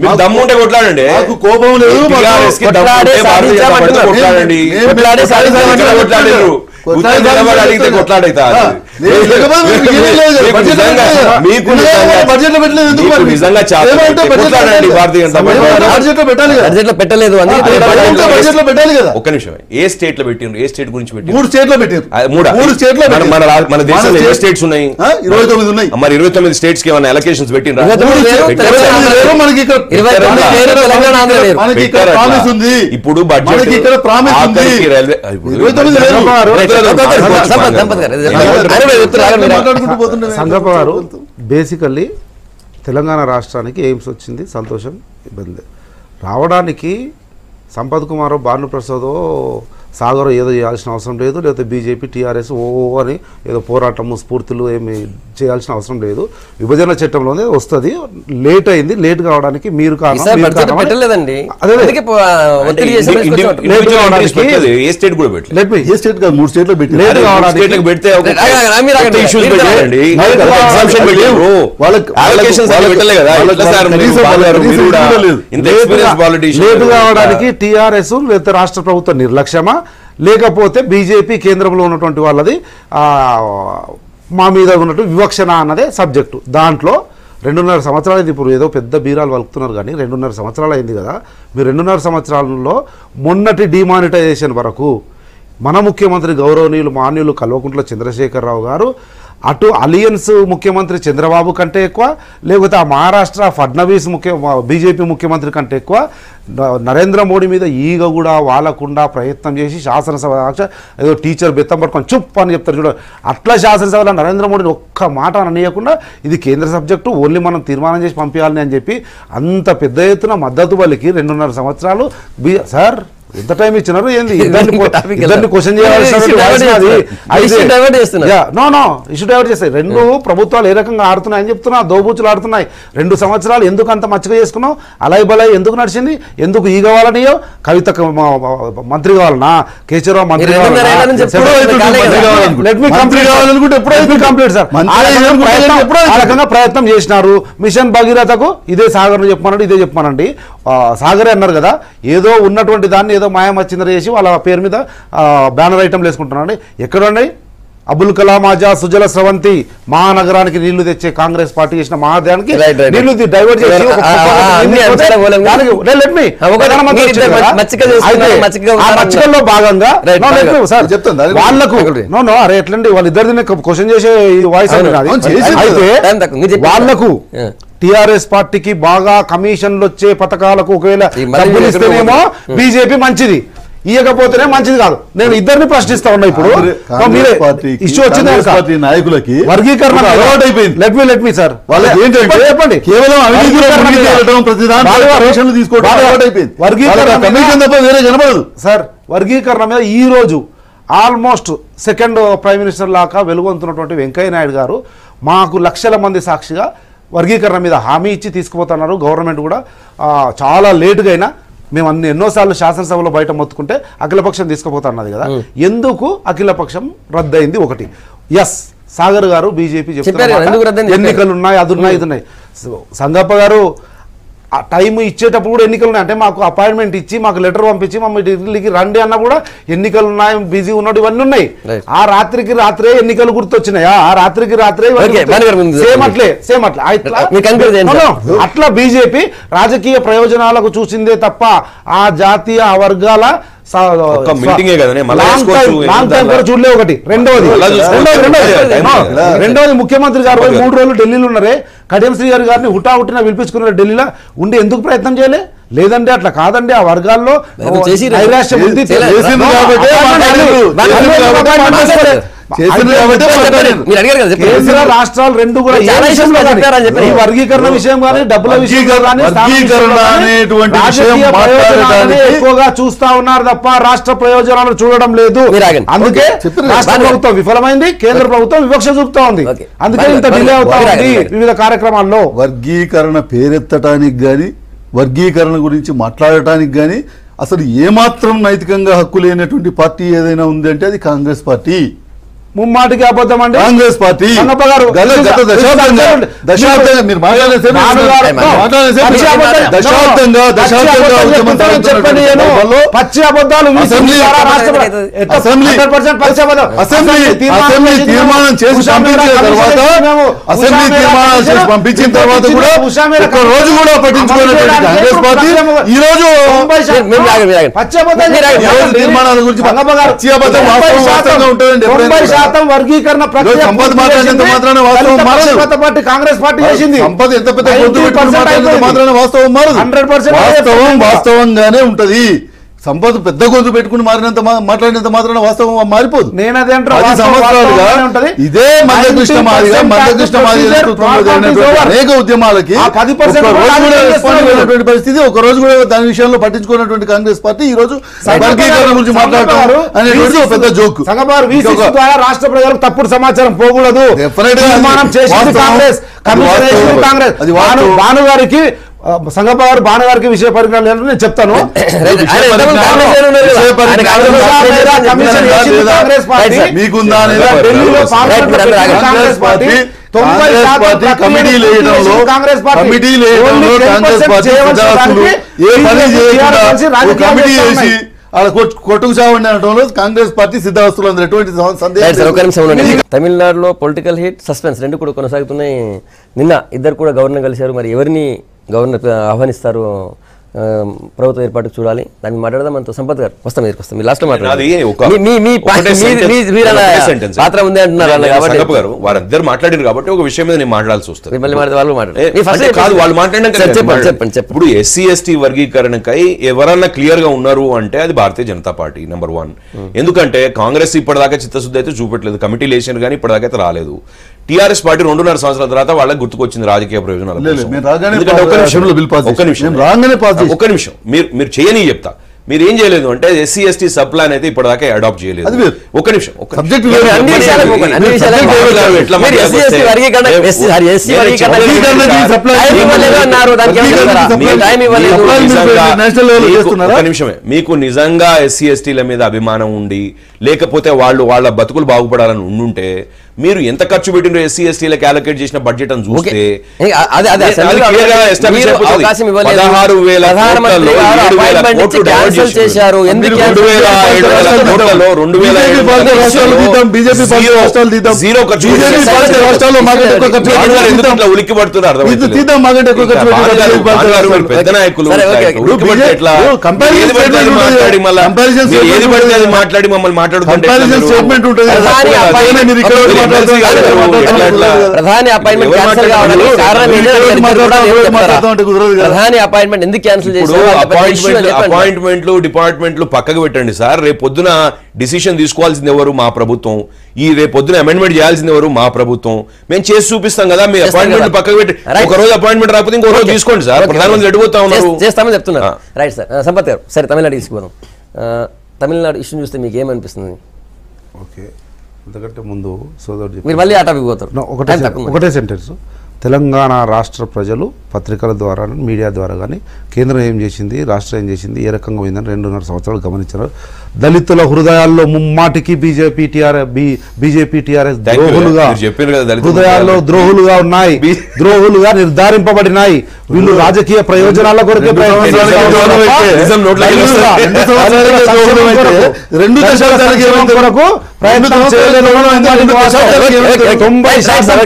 మీకు దమ్ము ఉంటే కొట్లాడండి, కోపం లేదు, కొట్లాడారు అడిగితే కొట్లాడైతా. నిజంగా పెట్టలేదు. ఒక్క నిమిషం, ఏ స్టేట్ లో పెట్టిండ్రు? ఏ స్టేట్ గురించి పెట్టిండ్రు? 3 స్టేట్లో పెట్టారు. మన దేశంలో ఏ స్టేట్స్ ఉన్నాయి? 29 ఉన్నాయి. మరి 29 స్టేట్స్ కి ఏమైనా అలొకేషన్స్ పెట్టిండ్రా? ఇప్పుడు బడ్జెట్ సంగప్ప గారు, బేసికల్లీ తెలంగాణ రాష్ట్రానికి ఎయిమ్స్ వచ్చింది, సంతోషం, ఇబ్బంది రావడానికి సంపత్ కుమారో, భానుప్రసాదో సాగర్ ఏదో చేయాల్సిన అవసరం లేదు, లేకపోతే బీజేపీ టీఆర్ఎస్ అని ఏదో పోరాటము స్ఫూర్తులు ఏమి చేయాల్సిన అవసరం లేదు. విభజన చట్టంలోనే వస్తుంది. లేట్ అయింది, లేట్ కావడానికి మీరు కారణం. పెట్టలేదండి ఏ స్టేట్ కూడా పెట్టలేదు. ఏ స్టేట్ కాదు, 3 స్టేట్లు పెట్టి లేట్ కావడానికి పెడితే లేట్ కావడానికి టీఆర్ఎస్ లేకపోతే రాష్ట్ర ప్రభుత్వ నిర్లక్ష్యమా, లేకపోతే బీజేపీ కేంద్రంలో ఉన్నటువంటి వాళ్ళది మా మీద ఉన్నట్టు వివక్షణ అన్నదే సబ్జెక్టు. దాంట్లో 2.5 సంవత్సరాలు అయింది. ఇప్పుడు ఏదో పెద్ద బీరాలు వలుకుతున్నారు కానీ 2.5 సంవత్సరాలు అయింది కదా. మీరు 2.5 సంవత్సరాలలో మొన్నటి డిమానిటైజేషన్ వరకు మన ముఖ్యమంత్రి గౌరవనీయులు మాన్యులు కల్వకుంట్ల చంద్రశేఖరరావు గారు అటు అలియన్స్ ముఖ్యమంత్రి చంద్రబాబు కంటే ఎక్కువ, లేకపోతే ఆ మహారాష్ట్ర ఫడ్నవీస్ బీజేపీ ముఖ్యమంత్రి కంటే ఎక్కువ నరేంద్ర మోడీ మీద ఈగ కూడా వాలకుండా ప్రయత్నం చేసి శాసనసభ ఏదో టీచర్ బెత్తం పట్టుకొని చుప్ అని చెప్తారు చూడ, అట్లా శాసనసభలో నరేంద్ర మోడీని ఒక్క మాట అననీయకుండా ఇది కేంద్ర సబ్జెక్టు ఓన్లీ మనం తీర్మానం చేసి పంపించాలని అని చెప్పి అంత పెద్ద ఎత్తున మద్దతు బలికి 2.5 సంవత్సరాలు సార్ ఎంత టైం ఇచ్చినారు ఏంది? ఇద్దరిని క్వశ్చన్ చేస్తాయి. 2 ప్రభుత్వాలు ఏ రకంగా ఆడుతున్నాయని చెప్తున్నా, దోబూచులు ఆడుతున్నాయి. 2 సంవత్సరాలు ఎందుకు అంత మచ్చగా చేసుకున్నావు? అలాయ్ బలాయ్ ఎందుకు నడిచింది? ఎందుకు ఈ కావాలనియో? కవిత మంత్రి కావాలనా? కేసీఆర్ మంత్రి ప్రయత్నం చేసినారు. మిషన్ భగీరథకు ఇదే సాగర్ చెప్పమనండి, ఇదే చెప్పమనండి. సాగరే అన్నారు కదా, ఏదో ఉన్నటువంటి దాన్ని ఏదో మాయం వచ్చిందని చేసి వాళ్ళ పేరు మీద బ్యానర్ ఐటమ్లు వేసుకుంటున్నారండి. ఎక్కడండి అబుల్ కలాం ఆజాద్ సుజల స్రవంతి మహానగరానికి నీళ్లు తెచ్చే కాంగ్రెస్ పార్టీ చేసిన మహాదానికి నీళ్లు డైవర్ట్ చేసి మచ్చికల్లో భాగంగా వాళ్ళకు అరే ఎట్లండి వాళ్ళిద్దరిని క్వశ్చన్ చేసే వాయిస్ అయితే వాళ్ళకు టీఆర్ఎస్ పార్టీకి బాగా కమిషన్లు వచ్చే పథకాలకు ఒకవేళ డబ్బులు ఇస్తేనేమో బీజేపీ మంచిది, ఇవ్వకపోతేనే మంచిది కాదు. నేను ఇద్దరిని ప్రశ్నిస్తా ఉన్నా. ఇప్పుడు ఇష్యూ వచ్చింది నాయకులకి వర్గీకరణ లెట్ మీ సార్ చెప్పండి. సార్ వర్గీకరణ మీద ఈ రోజు ఆల్మోస్ట్ సెకండ్ ప్రైమ్ మినిస్టర్ లాగా వెలుగొందుతున్నటువంటి వెంకయ్య నాయుడు గారు మాకు లక్షల మంది సాక్షిగా వర్గీకరణ మీద హామీ ఇచ్చి తీసుకుపోతున్నారు. గవర్నమెంట్ కూడా చాలా లేటుగా అయినా మేము ఎన్నోసార్లు శాసనసభలో బయట మొత్తుకుంటే అఖిలపక్షం తీసుకుపోతున్నది కదా, ఎందుకు అఖిలపక్షం రద్దయింది? ఒకటి ఎస్ సాగర్ గారు బీజేపీ చెప్తారు ఎన్నికలు ఉన్నాయి, అది ఉన్నాయి, ఇది ఉన్నాయి. సంగప్ప గారు ఆ టైం ఇచ్చేటప్పుడు కూడా ఎన్నికలు ఉన్నాయి అంటే మాకు అపాయింట్మెంట్ ఇచ్చి మాకు లెటర్ పంపించి మమ్మల్ని ఢిల్లీకి రండి అన్న కూడా ఎన్నికలు ఉన్నాయి, బిజీ ఉన్నాడు, ఇవన్నీ ఉన్నాయి. ఆ రాత్రికి రాత్రే ఎన్నికలు గుర్తొచ్చినాయా? ఆ రాత్రికి రాత్రే సేమ్ అట్లే అట్లా బీజేపీ రాజకీయ ప్రయోజనాలకు చూసిందే తప్ప ఆ జాతీయ వర్గాల చూడలే. ఒకటి రెండోది ముఖ్యమంత్రి గారు 3 రోజులు ఢిల్లీలో ఉన్నారే, కడియం శ్రీ గారిని హుటాహుటిన పిలిపించుకున్నారు ఢిల్లీలో ఉండి ఎందుకు ప్రయత్నం చేయలే? లేదండి అట్లా కాదండి, ఆ వర్గాల్లో నైరాశ్యం ఉంది. కేంద్ర రాష్ట్రాలు 2 కూడా ఈ వర్గీకరణ విషయం కానీ డబ్బుల విషయం ఎక్కువగా చూస్తా ఉన్నారు తప్ప రాష్ట్ర ప్రయోజనాలు చూడడం లేదు. అందుకే రాష్ట్ర ప్రభుత్వం విఫలమైంది, కేంద్ర ప్రభుత్వం వివక్ష చూపుతా ఉంది. అందుకే ఇంత డిలే అవుతా ఉంది వివిధ కార్యక్రమాల్లో. వర్గీకరణ పేరెత్తడానికి గాని వర్గీకరణ గురించి మాట్లాడటానికి గాని అసలు ఏమాత్రం నైతికంగా హక్కు లేనటువంటి పార్టీ ఏదైనా ఉంది అంటే అది కాంగ్రెస్ పార్టీ. ముమ్మాటికి అబద్ధం అండి కాంగ్రెస్ పార్టీ. పచ్చి అబద్ధాలు తీర్మానం చేసి పంపించిన తర్వాత కూడా ఒక్క రోజు కూడా పట్టించుకున్నటువంటి కాంగ్రెస్ పార్టీ ఈ రోజు తీర్మానాల గురించి పచ్చి అబద్ధం వాస్తవంగా ఉంటుందండి. వర్గీకరణ కాంగ్రెస్ పార్టీ చేసింది. సంపద ఎంత పెద్ద వాస్తవంగానే ఉంటది. సంపద పెద్ద గొంతు పెట్టుకుని మాట్లాడినంత మాత్రాన వాస్తవం మారిపోదు. నేను అదే అంటాను, 10 సంవత్సరాలుగా ఇదే మందకృష్ణ మాదిగా అనేక ఉద్యమాలకి పరిస్థితి, ఒక రోజు కూడా దాని విషయంలో పట్టించుకున్నటువంటి కాంగ్రెస్ పార్టీ ఈ రోజు వర్గీకరణ గురించి మాట్లాడతారు అనేటువంటి ఒక పెద్ద జోక్. రాష్ట్ర ప్రజలకు తప్పుడు సమాచారం పోకూడదు. భానుగారికి భానుగారికి విషయ పరిజ్ఞానం లేదని నేను చెప్తాను. కొట్టుకు చావండి అనడంలో కాంగ్రెస్ పార్టీ సిద్ధాస్తులు ఎటువంటి సందేహం. తమిళనాడులో పొలిటికల్ హిట్, సస్పెన్స్ రెండు కూడా కొనసాగుతున్నాయి. నిన్న ఇద్దరు కూడా గవర్నర్ కలిశారు. మరి ఎవరిని గవర్నర్ ఆహ్వానిస్తారు ప్రభుత్వ ఏర్పాటుకు చూడాలి. దాన్ని మాట్లాడదాం. మనతో సంపత్ గారు వస్తాం, మీరు వస్తాం. మీరు లాస్ట్ లో మాట్లాడారు పాత్ర ఉంది అంటున్నారు. వారిద్దరు మాట్లాడారు కాబట్టి ఒక విషయం మీద నేను మాట్లాడాల్సి వస్తుంది. వాళ్ళు మాట్లాడడం ఇప్పుడు ఎస్సీ ఎస్టీ వర్గీకరణకై ఎవరన్నా క్లియర్ గా ఉన్నారు అంటే అది భారతీయ జనతా పార్టీ నెంబర్ 1. ఎందుకంటే కాంగ్రెస్ ఇప్పటిదాకా చిత్తశుద్ధి అయితే చూపెట్టలేదు, కమిటీ లేషన్ కానీ ఇప్పటిదాకా అయితే రాలేదు. టీఆర్ఎస్ పార్టీ 2.5 సంవత్సరాల తర్వాత వాళ్ళకి గుర్తుకొచ్చింది రాజకీయ ప్రయోజనాలు. ఒక్క నిమిషం మీరు చేయని చెప్తా. మీరు ఏం చేయలేదు అంటే ఎస్సీ ఎస్టీ సబ్ ప్లాన్ అయితే ఇప్పటిదాకా అడాప్ట్ చేయలేదు. ఒక్క నిమిషం నిమిషమే. మీకు నిజంగా ఎస్సీ ఎస్టీల మీద అభిమానం ఉండి లేకపోతే వాళ్ళ బతుకులు బాగుపడాలని ఉండుంటే మీరు ఎంత ఖర్చు పెట్టినో ఎస్సీ ఎస్టీలకు అలొకేట్ చేసిన బడ్జెట్ అని చూస్తే 16,000 ఉలిక్కి పడుతున్నారు. పెద్ద నాయకులు మాట్లాడి మమ్మల్ని మాట్లాడుతుంటే ప్రధాని అపాయింట్మెంట్ ఎందుకు క్యాన్సిల్ చేశారు? అపాయింట్మెంట్లు డిపార్ట్మెంట్లు పక్కకు పెట్టండి సార్. రేపు పొద్దున డిసిషన్ తీసుకోవాల్సింది ఎవరు? మా ప్రభుత్వం. ఈ రేపు పొద్దున అమెండ్మెంట్ చేయాల్సింది ఎవరు? మా ప్రభుత్వం. మేము చేసి చూపిస్తాం కదా. మీ అపాయింట్మెంట్ పక్కకు పెట్టి ఒక రోజు అపాయింట్మెంట్ రాకపోతే ఇంకో రోజు తీసుకోండి సార్. ప్రధానమంత్రి ఎడిపోతా ఉన్నారు. చేస్తామని చెప్తున్నారు. Right sir. సంపత్ గారు, సరే తమిళనాడు తీసుకుపోదాం. తమిళనాడు ఇష్యూ చూస్తే మీకు ఏమనిపిస్తుంది? ఓకే, అంతకంటే ముందు సోదరుడు మీరు మళ్ళీ ఆ టాపిక్ పోతారు. ఒకటే సెంటెన్స్. తెలంగాణ రాష్ట్ర ప్రజలు పత్రికల ద్వారా మీడియా ద్వారా కానీ కేంద్రం ఏం చేసింది, రాష్ట్రం ఏం చేసింది, ఏ రకంగా పోయిందని 2.5 సంవత్సరాలు గమనించారు. దళితుల హృదయాల్లో ముమ్మాటికి బీజేపీ టీఆర్ఎస్ ద్రోహులుగా, హృదయాల్లో ద్రోహులుగా ఉన్నాయి, ద్రోహులుగా నిర్ధారింపబడినాయి. వీళ్ళు రాజకీయ ప్రయోజనాల కొరకే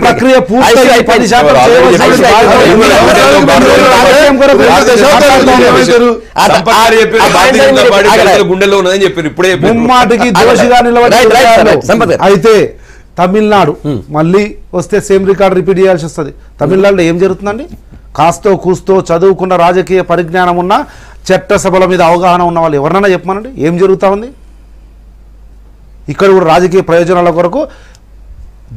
ప్రక్రియ పూర్తి 10% గుండెల్లో ఉన్నదని చెప్పారు. ఇప్పుడే ముమ్మాటికి దోషిగా నిలబడి. అయితే తమిళనాడు మళ్ళీ వస్తే సేమ్ రికార్డ్ రిపీట్ చేయాల్సి వస్తుంది. తమిళనాడులో ఏం జరుగుతుందండి? కాస్తో కూస్తో చదువుకున్న రాజకీయ పరిజ్ఞానం ఉన్న చట్టసభల మీద అవగాహన ఉన్న వాళ్ళు ఎవరినైనా చెప్పమనండి ఏం జరుగుతూ ఉంది. ఇక్కడ కూడా రాజకీయ ప్రయోజనాల కొరకు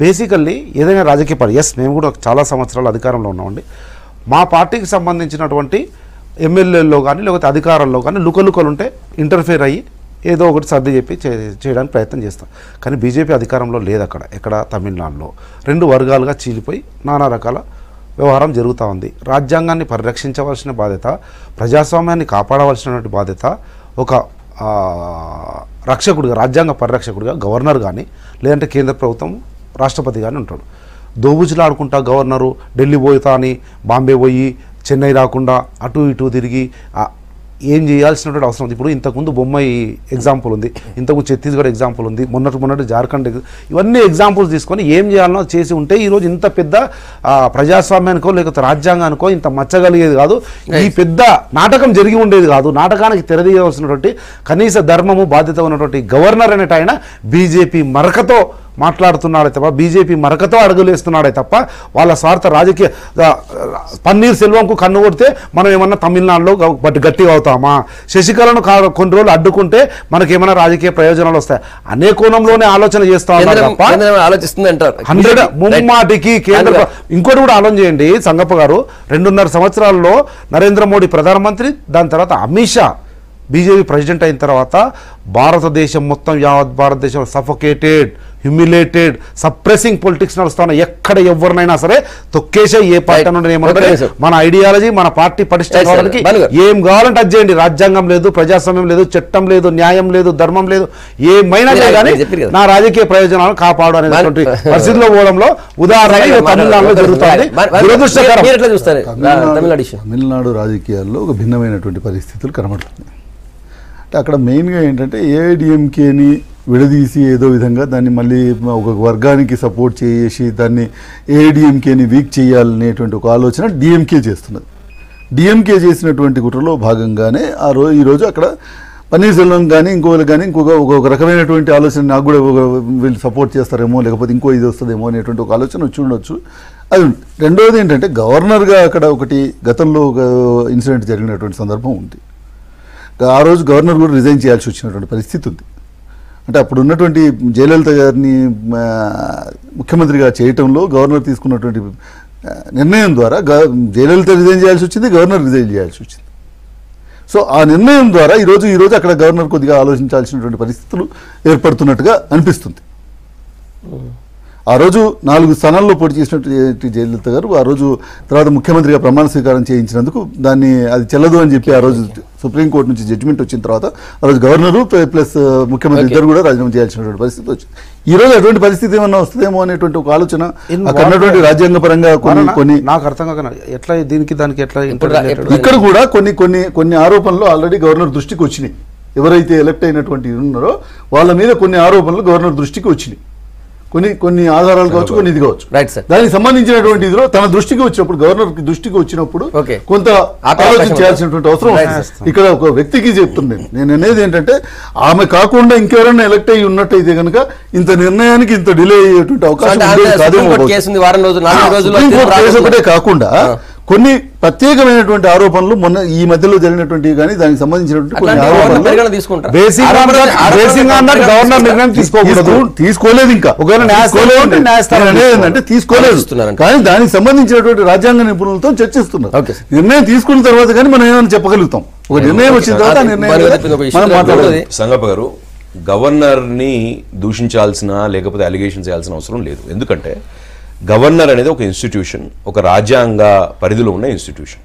బేసికల్లీ ఏదైనా రాజకీయ పార్టీ, ఎస్ మేము కూడా చాలా సంవత్సరాలు అధికారంలో ఉన్నామండి. మా పార్టీకి సంబంధించినటువంటి ఎమ్మెల్యేల్లో కానీ లేకపోతే అధికారంలో కానీ లుకలుకలు ఉంటే ఇంటర్ఫేర్ అయ్యి ఏదో ఒకటి సర్ది చెప్పి చేయడానికి ప్రయత్నం చేస్తాం. కానీ బీజేపీ అధికారంలో లేదు. ఎక్కడ తమిళనాడులో 2 వర్గాలుగా చీలిపోయి నానా రకాల వ్యవహారం జరుగుతూ ఉంది. రాజ్యాంగాన్ని పరిరక్షించవలసిన బాధ్యత, ప్రజాస్వామ్యాన్ని కాపాడవలసినటువంటి బాధ్యత ఒక రక్షకుడిగా, రాజ్యాంగ పరిరక్షకుడిగా గవర్నర్ కానీ లేదంటే కేంద్ర ప్రభుత్వం రాష్ట్రపతి కానీ ఉంటాడు. దోబుజులాడుకుంటా గవర్నరు ఢిల్లీ పోతా అని బాంబే పోయి చెన్నై రాకుండా అటు ఇటు తిరిగి ఏం చేయాల్సినటువంటి అవసరం ఉంది. ఇప్పుడు ఇంతకుముందు బొంబాయి ఎగ్జాంపుల్ ఉంది, ఇంతకుముందు ఛత్తీస్గఢ్ ఎగ్జాంపుల్ ఉంది, మొన్నటి జార్ఖండ్, ఇవన్నీ ఎగ్జాంపుల్స్ తీసుకొని ఏం చేయాలనో చేసి ఉంటే ఈరోజు ఇంత పెద్ద ప్రజాస్వామ్యానికో లేకపోతే రాజ్యాంగానికో ఇంత మచ్చగలిగేది కాదు. ఈ పెద్ద నాటకం జరిగి ఉండేది కాదు. నాటకానికి తెరదీయవలసినటువంటి కనీస ధర్మము బాధ్యత ఉన్నటువంటి గవర్నర్ అనేట ఆయన బీజేపీ మరకతో మాట్లాడుతున్నాడే తప్ప బీజేపీ మరకతో అడుగులేస్తున్నాడే తప్ప వాళ్ళ స్వార్థ రాజకీయ పన్నీర్ సెల్వంకు కన్ను కొడితే మనం ఏమన్నా తమిళనాడులో గట్టిగా అవుతామా, శశికళను కొన్ని రోజులు అడ్డుకుంటే మనకి ఏమైనా రాజకీయ ప్రయోజనాలు వస్తాయి అనే కోణంలోనే ఆలోచన చేస్తా ఉన్నారు తప్ప ఆలోచిస్తుంది అంటారు 100 ముమ్మాటికి కేంద్ర. ఇంకోటి కూడా ఆలోచన చేయండి సంగప్ప గారు, 2.5 సంవత్సరాల్లో నరేంద్ర మోడీ ప్రధానమంత్రి, దాని తర్వాత అమిత్ షా బీజేపీ ప్రెసిడెంట్ అయిన తర్వాత భారతదేశం మొత్తం, యావత్ భారతదేశం సఫోకేటెడ్, హ్యూమిలేటెడ్, సప్రెసింగ్ పొలిటిక్స్ నడుస్తాను. ఎక్కడ ఎవరినైనా సరే తొక్కేసే ఏ పార్టీ నుండి ఏమంటారు, మన ఐడియాలజీ మన పార్టీ పటిష్టం కావడానికి ఏం కావాలంటే అది చేయండి. రాజ్యాంగం లేదు, ప్రజాస్వామ్యం లేదు, చట్టం లేదు, న్యాయం లేదు, ధర్మం లేదు, ఏమైనా కానీ నా రాజకీయ ప్రయోజనాలను కాపాడు అనేటువంటి పరిస్థితిలో పోవడంలో ఉదాహరణ తమిళనాడులో జరుగుతుంది. తమిళనాడు రాజకీయాల్లో ఒక భిన్నమైనటువంటి పరిస్థితులు కనబడుతున్నాయి. అంటే అక్కడ మెయిన్గా ఏంటంటే ఏఐడిఎంకేని విడదీసి ఏదో విధంగా దాన్ని మళ్ళీ ఒక వర్గానికి సపోర్ట్ చేసి దాన్ని ఏఐడిఎంకేని వీక్ చేయాలనేటువంటి ఒక ఆలోచన డిఎంకే చేస్తున్నది. డిఎంకే చేసినటువంటి కుట్రలో భాగంగానే ఈరోజు అక్కడ పన్నీర్సెల్వం కానీ ఇంకొకరు కానీ ఒక రకమైనటువంటి ఆలోచన, నాకు కూడా వీళ్ళు సపోర్ట్ చేస్తారేమో లేకపోతే ఇంకో ఇది వస్తుందేమో అనేటువంటి ఒక ఆలోచన వచ్చి ఉండొచ్చు. అది రెండవది ఏంటంటే గవర్నర్గా అక్కడ ఒకటి గతంలో ఒక ఇన్సిడెంట్ జరిగినటువంటి సందర్భం ఉంది. ఆ రోజు గవర్నర్ కూడా రిజైన్ చేయాల్సి వచ్చినటువంటి పరిస్థితి ఉంది. అంటే అప్పుడు ఉన్నటువంటి జయలలిత గారిని ముఖ్యమంత్రిగా చేయటంలో గవర్నర్ తీసుకున్నటువంటి నిర్ణయం ద్వారా జయలలిత రిజైన్ చేయాల్సి వచ్చింది, గవర్నర్ రిజైన్ చేయాల్సి వచ్చింది. సో ఆ నిర్ణయం ద్వారా ఈరోజు అక్కడ గవర్నర్ కొద్దిగా ఆలోచించాల్సినటువంటి పరిస్థితులు ఏర్పడుతున్నట్టుగా అనిపిస్తుంది. ఆ రోజు 4 స్థానాల్లో పోటీ చేసినట్టు జయలలిత గారు ఆ రోజు తర్వాత ముఖ్యమంత్రిగా ప్రమాణ స్వీకారం చేయించినందుకు అది చెల్లదు అని చెప్పి ఆ రోజు సుప్రీంకోర్టు నుంచి జడ్జిమెంట్ వచ్చిన తర్వాత ఆ రోజు గవర్నరు ప్లస్ ముఖ్యమంత్రి ఇద్దరు కూడా రాజీనామా చేయాల్సినటువంటి పరిస్థితి వచ్చింది. ఈ రోజు అటువంటి పరిస్థితి ఏమన్నా వస్తుందేమో అనేటువంటి ఒక ఆలోచన అక్కడ ఉన్నటువంటి రాజ్యాంగ పరంగా కొన్ని నాకు అర్థం కాక ఎట్లా దీనికి దానికి ఎట్లా ఇక్కడ కూడా కొన్ని ఆరోపణలు ఆల్రెడీ గవర్నర్ దృష్టికి వచ్చినాయి. ఎవరైతే ఎలక్ట్ అయినటువంటి ఉన్నారో వాళ్ళ మీద కొన్ని ఆరోపణలు గవర్నర్ దృష్టికి వచ్చినాయి. కొన్ని ఆధారాలు కావచ్చు, కొన్ని ఇది కావచ్చు. దానికి సంబంధించినటువంటి ఇదిలో తన దృష్టికి వచ్చినప్పుడు, గవర్నర్ దృష్టికి వచ్చినప్పుడు కొంత ఆలోచన చేయాల్సినటువంటి అవసరం. ఇక్కడ ఒక వ్యక్తికి చెప్తున్నాను నేను అనేది ఏంటంటే, ఆమె కాకుండా ఇంకెవరైనా ఎలక్ట్ అయ్యి ఉన్నట్టయితే కనుక ఇంత నిర్ణయానికి ఇంత డిలే అయ్యేటువంటి అవకాశం ఒకటే కాకుండా కొన్ని ప్రత్యేకమైనటువంటి ఆరోపణలు మొన్న ఈ మధ్యలో జరిగినటువంటి కానీ దానికి సంబంధించినటువంటి కొన్ని ఆరోపణలు తీసుకోలేదు. ఇంకా అంటే తీసుకోలేదు, కానీ దానికి సంబంధించినటువంటి రాజ్యాంగ నిపుణులతో చర్చిస్తున్నారు. నిర్ణయం తీసుకున్న తర్వాత కానీ మనం ఏమైనా చెప్పగలుగుతాం. ఒక నిర్ణయం వచ్చిన తర్వాత నిర్ణయం సంగప్ప గారు, గవర్నర్ ని దూషించాల్సిన లేకపోతే అలిగేషన్ చేయాల్సిన అవసరం లేదు. ఎందుకంటే గవర్నర్ అనేది ఒక ఇన్స్టిట్యూషన్, ఒక రాజ్యాంగ పరిధిలో ఉన్న ఇన్స్టిట్యూషన్.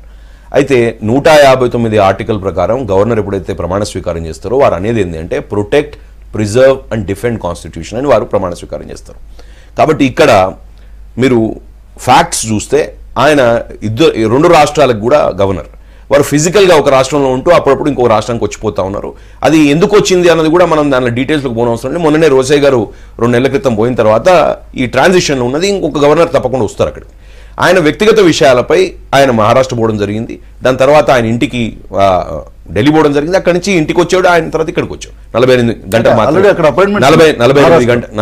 అయితే 159 ఆర్టికల్ ప్రకారం గవర్నర్ ఎప్పుడైతే ప్రమాణ స్వీకారం చేస్తారో వారు అనేది ఏంటంటే protect, preserve and defend constitution అని వారు ప్రమాణ స్వీకారం చేస్తారు. కాబట్టి ఇక్కడ మీరు ఫ్యాక్ట్స్ చూస్తే ఆయన 2 రాష్ట్రాలకు కూడా గవర్నర్. వారు ఫిజికల్గా ఒక రాష్ట్రంలో ఉంటూ అప్పుడప్పుడు ఇంకొక రాష్ట్రానికి వచ్చిపోతా ఉన్నారు. అది ఎందుకు వచ్చింది అన్నది కూడా మనం దానిలో డీటెయిల్స్లోకి పోనవసరం లేదు. మొన్ననే రోసయ్య గారు 2 నెలల క్రితం పోయిన తర్వాత ఈ ట్రాన్సిషన్లో ఉన్నది ఇంకొక గవర్నర్ తప్పకుండా వస్తారు అక్కడికి. ఆయన వ్యక్తిగత విషయాలపై ఆయన మహారాష్ట్ర పోవడం జరిగింది. దాని తర్వాత ఆయన ఇంటికి ఢిల్లీ పోవడం జరిగింది. అక్కడి నుంచి ఇంటికి వచ్చాడు. ఆయన తర్వాత ఇక్కడికి వచ్చాడు. 48 గంటలు మాత్రమే,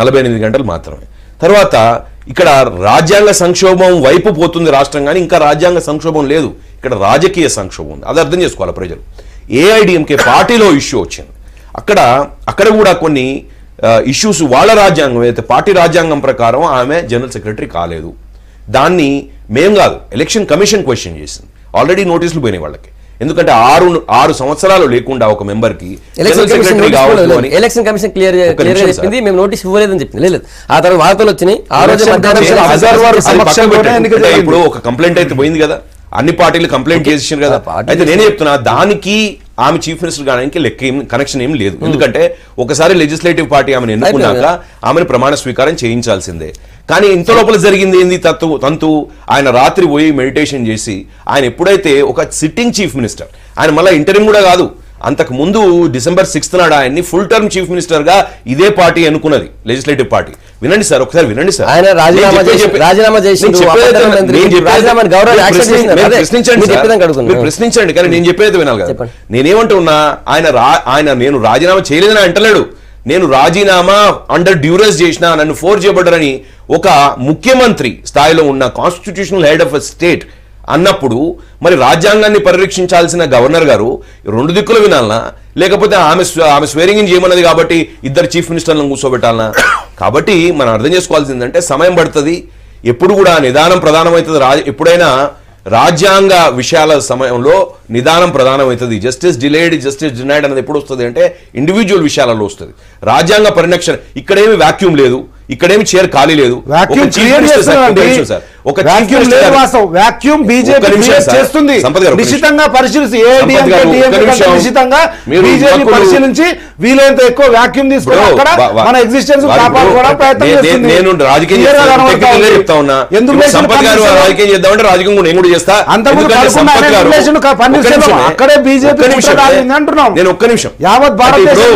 48 గంటలు మాత్రమే. తర్వాత ఇక్కడ రాజ్యాంగ సంక్షోభం వైపు పోతుంది రాష్ట్రం, కానీ ఇంకా రాజ్యాంగ సంక్షోభం లేదు, ఇక్కడ రాజకీయ సంక్షోభం ఉంది. అది అర్థం చేసుకోవాలి ప్రజలు. ఏఐడిఎంకే పార్టీలో ఇష్యూ వచ్చింది. అక్కడ కూడా కొన్ని ఇష్యూస్ వాళ్ళ రాజ్యాంగం అయితే పార్టీ రాజ్యాంగం ప్రకారం ఆమె జనరల్ సెక్రటరీ కాలేదు. దాన్ని మేం కాదు, ఎలక్షన్ కమిషన్ క్వశ్చన్ చేసింది. ఆల్రెడీ నోటీసులు పోయినాయి వాళ్ళకి. ఎందుకంటే 6 సంవత్సరాలు లేకుండా ఒక మెంబర్ కి ఎలక్షన్ కమిషన్ క్లియర్ చెప్పింది, మేము నోటీస్ ఇవ్వలేదని చెప్పింది. లేదు, ఆ తర్వాత వార్తలు వచ్చినాయి. ఆ రోజు ఇప్పుడు ఒక కంప్లైంట్ అయితే పోయింది కదా, అన్ని పార్టీలు కంప్లైంట్ చేసేసారు కదా. అయితే నేనే చెప్తున్నా, దానికి ఆమె చీఫ్ మినిస్టర్ కావడానికి లెక్క కనెక్షన్ ఏం లేదు. ఎందుకంటే ఒకసారి లెజిస్లేటివ్ పార్టీ ఆమెను ఎన్నుకున్నాక ఆమెను ప్రమాణ స్వీకారం చేయించాల్సిందే. కానీ ఇంత లోపల జరిగింది ఏంది తంతు, ఆయన రాత్రి పోయి మెడిటేషన్ చేసి ఆయన ఎప్పుడైతే ఒక సిట్టింగ్ చీఫ్ మినిస్టర్, ఆయన మళ్ళీ ఇంటరిమ్ కూడా కాదు, అంతకు ముందు December 6th నాడు ఆయన్ని ఫుల్ టర్మ్ చీఫ్ మినిస్టర్ గా ఇదే పార్టీ అనుకున్నది, లెజిస్లేటివ్ పార్టీ. వినండి సార్, ఒకసారి వినండి సార్. ఆయన ప్రశ్నించండి, కానీ నేను చెప్పేది వినాలి కదా. నేనేమంటున్నా, నేను రాజీనామా చేయలేదని అంటలేడు. నేను రాజీనామా అండర్ డ్యూరెస్ చేసిన, నన్ను ఫోర్స్ చేయబడ్డారని ఒక ముఖ్యమంత్రి స్థాయిలో ఉన్న constitutional head of a state అన్నప్పుడు మరి రాజ్యాంగాన్ని పరిరక్షించాల్సిన గవర్నర్ గారు రెండు దిక్కులు వినాలనా, లేకపోతే ఆమె స్వేరింగ్ ఇన్ చేయమన్నది కాబట్టి ఇద్దరు చీఫ్ మినిస్టర్లను కూర్చోబెట్టాలనా? కాబట్టి మనం అర్థం చేసుకోవాల్సిందంటే సమయం పడుతుంది, ఎప్పుడు కూడా నిదానం ప్రధానమవుతుంది. ఎప్పుడైనా రాజ్యాంగ విషయాల సమయంలో నిదానం ప్రధానమవుతుంది. జస్టిస్ డిలేడ్ జస్టిస్ డినైడ్ అనేది ఎప్పుడు వస్తుంది అంటే ఇండివిజువల్ విషయాలలో వస్తుంది. రాజ్యాంగ పరిరక్షణ ఇక్కడేమి వాక్యూమ్ లేదు, ఇక్కడేమి చైర్ ఖాళీ లేదు. పరిశీలించి వీలైనంత ఎక్కువ వాక్యూమ్ తీసుకొని అక్కడ మన ఎగ్జిస్టెన్స్ కాపాడుకోవడం ప్రయత్నం చేస్తుంది. నేను రాజకీయం చెప్తా ఉన్నా, సంపత్ గారు రాజకీయం చేద్దామంటే రాజకీయం కూడా నేను కూడా చేస్తా. అక్కడే బీజేపీ అంటున్నాం. నేను ఒక్క నిమిషం, యావత్ భారతదేశం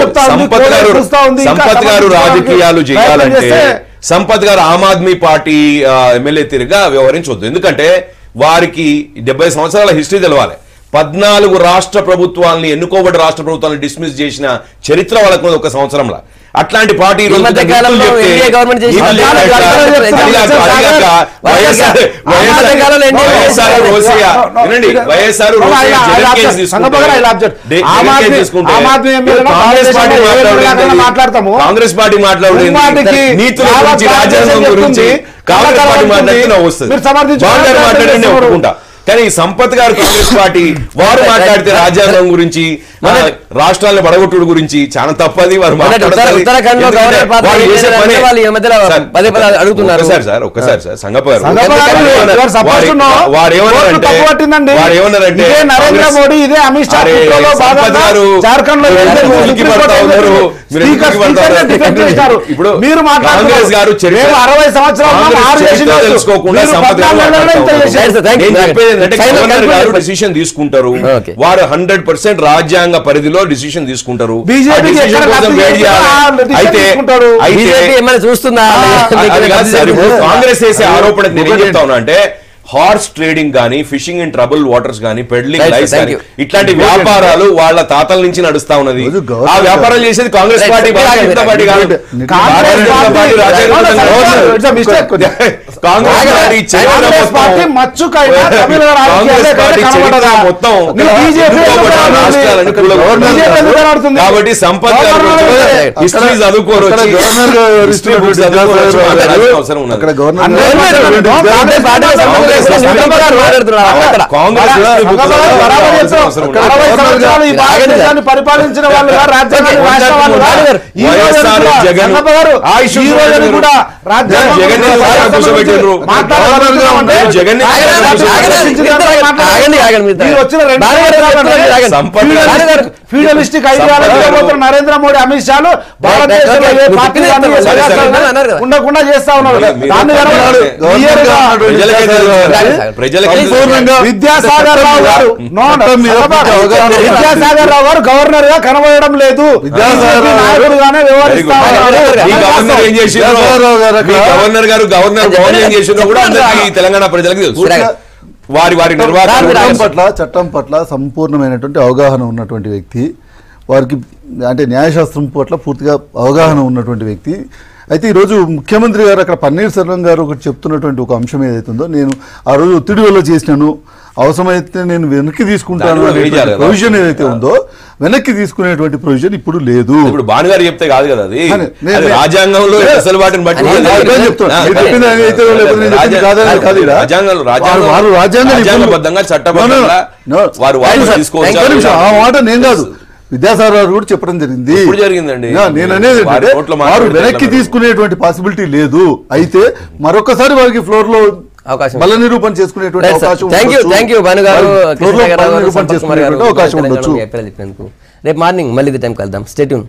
సంపత్ గారు రాజకీయాలు చేయాలంటే సంపత్ గారు ఆమ్ ఆద్మీ పార్టీ ఎమ్మెల్యే తిరిగా వ్యవహరించవద్దు. ఎందుకంటే వారికి 70 సంవత్సరాల హిస్టరీ తెలవాలి. 14 రాష్ట్ర ప్రభుత్వాలని ఎన్నుకోబడ్డ రాష్ట్ర ప్రభుత్వాలను డిస్మిస్ చేసిన చరిత్ర వాళ్ళకు ఒక సంవత్సరంలో. అట్లాంటి పార్టీ కాంగ్రెస్ పార్టీ మాట్లాడేది నీతుల గురించి, రాజ్యాంగం గురించి కాంగ్రెస్ పార్టీ మాట్లాడితే వస్తుంది, మాట్లాడండి ఒప్పుకుంటా. కానీ సంపత్ గారు కాంగ్రెస్ పార్టీ వారు మాట్లాడితే రాజ్యాంగం గురించి, రాష్ట్రాలను బడగొట్టుడు గురించి చాలా తప్పది. వారు అడుగుతున్నారు సార్ ఒక్కసారి సార్ సంగప్ప గారు వారేమన్నారంటే నరేంద్ర మోడీ ఇదే అమిత్ షా జార్ఖండ్ లో ఇప్పుడు కాంగ్రెస్ గారు 60 సంవత్సరాలు తెలుసుకోకుండా డిసిషన్ తీసుకుంటారు. వారు 100% రాజ్యాంగ పరిధిలో డిసిషన్ తీసుకుంటారు. చూస్తున్నా కాంగ్రెస్ చేసే ఆరోపణ నేను ఏం చెప్తా ఉన్నా అంటే హార్స్ ట్రేడింగ్ గానీ, ఫిషింగ్ ఇన్ ట్రబుల్ వాటర్స్ గానీ, పెడ్లింగ్ లైస్ గానీ ఇట్లాంటి వ్యాపారాలు వాళ్ళ తాతల నుంచి నడుస్తా ఉన్నది. ఆ వ్యాపారాలు చేసేది కాంగ్రెస్ పార్టీ, భారతీయ జనతా పార్టీ కాదు. కాబట్టి సంపత్ గారు హిస్టరీ చదువుకోరు, అవసరం ఉన్నది. పరిపాలించిన వాళ్ళు ఫ్యూడలిస్టిక్ ఐడియాలజీ నరేంద్ర మోడీ అమిత్ షాలు భారతదేశంలో ఏ పార్టీ ఉండకుండా చేస్తా ఉన్నారు. విద్యాసాగర్ రావు గారు గవర్నర్ గా కనబడడం లేదు, నాయకుడుగానే వ్యవహరిస్తా గవర్నర్ గారు గవర్నర్ చేసినా కూడా తెలంగాణ ప్రజలకు తెలుసు. వారి చట్టం పట్ల సంపూర్ణమైనటువంటి అవగాహన ఉన్నటువంటి వ్యక్తి, వారికి అంటే న్యాయశాస్త్రం పట్ల పూర్తిగా అవగాహన ఉన్నటువంటి వ్యక్తి. అయితే ఈరోజు ముఖ్యమంత్రి గారు అక్కడ పన్నీర్ సెల్వం గారు ఒకటి చెప్తున్నటువంటి ఒక అంశం ఏదైతుందో, నేను ఆ రోజు ఒత్తిడి వల్ల చేసినాను, అవసరమైతే నేను వెనక్కి తీసుకుంటాను ప్రొవిజన్ ఏదైతే ఉందో వెనక్కి తీసుకునేటువంటి ప్రొవిజన్ ఇప్పుడు లేదు. ఇప్పుడు భానుగారు చెప్తే కాదు కదా, అది రాజ్యాంగంలో వెసులుబాటుని బట్టి రాజ్యాంగబద్ధంగా చట్టబద్ధంగా వారు తీసుకోవచ్చు. ఆ మాట నేను కాదు, విద్యాసాగర్ గారు కూడా చెప్పడం జరిగింది. జరిగిందండి. నేను అనేది వారు వెనక్కి తీసుకునేటువంటి పాసిబిలిటీ లేదు. అయితే మరొకసారి వారికి ఫ్లోర్ లో బల నిరూపణ చేసుకునేటువంటి అవకాశం రేపు మార్నింగ్ మళ్ళీ టైం కలుద్దాం. Stay tune.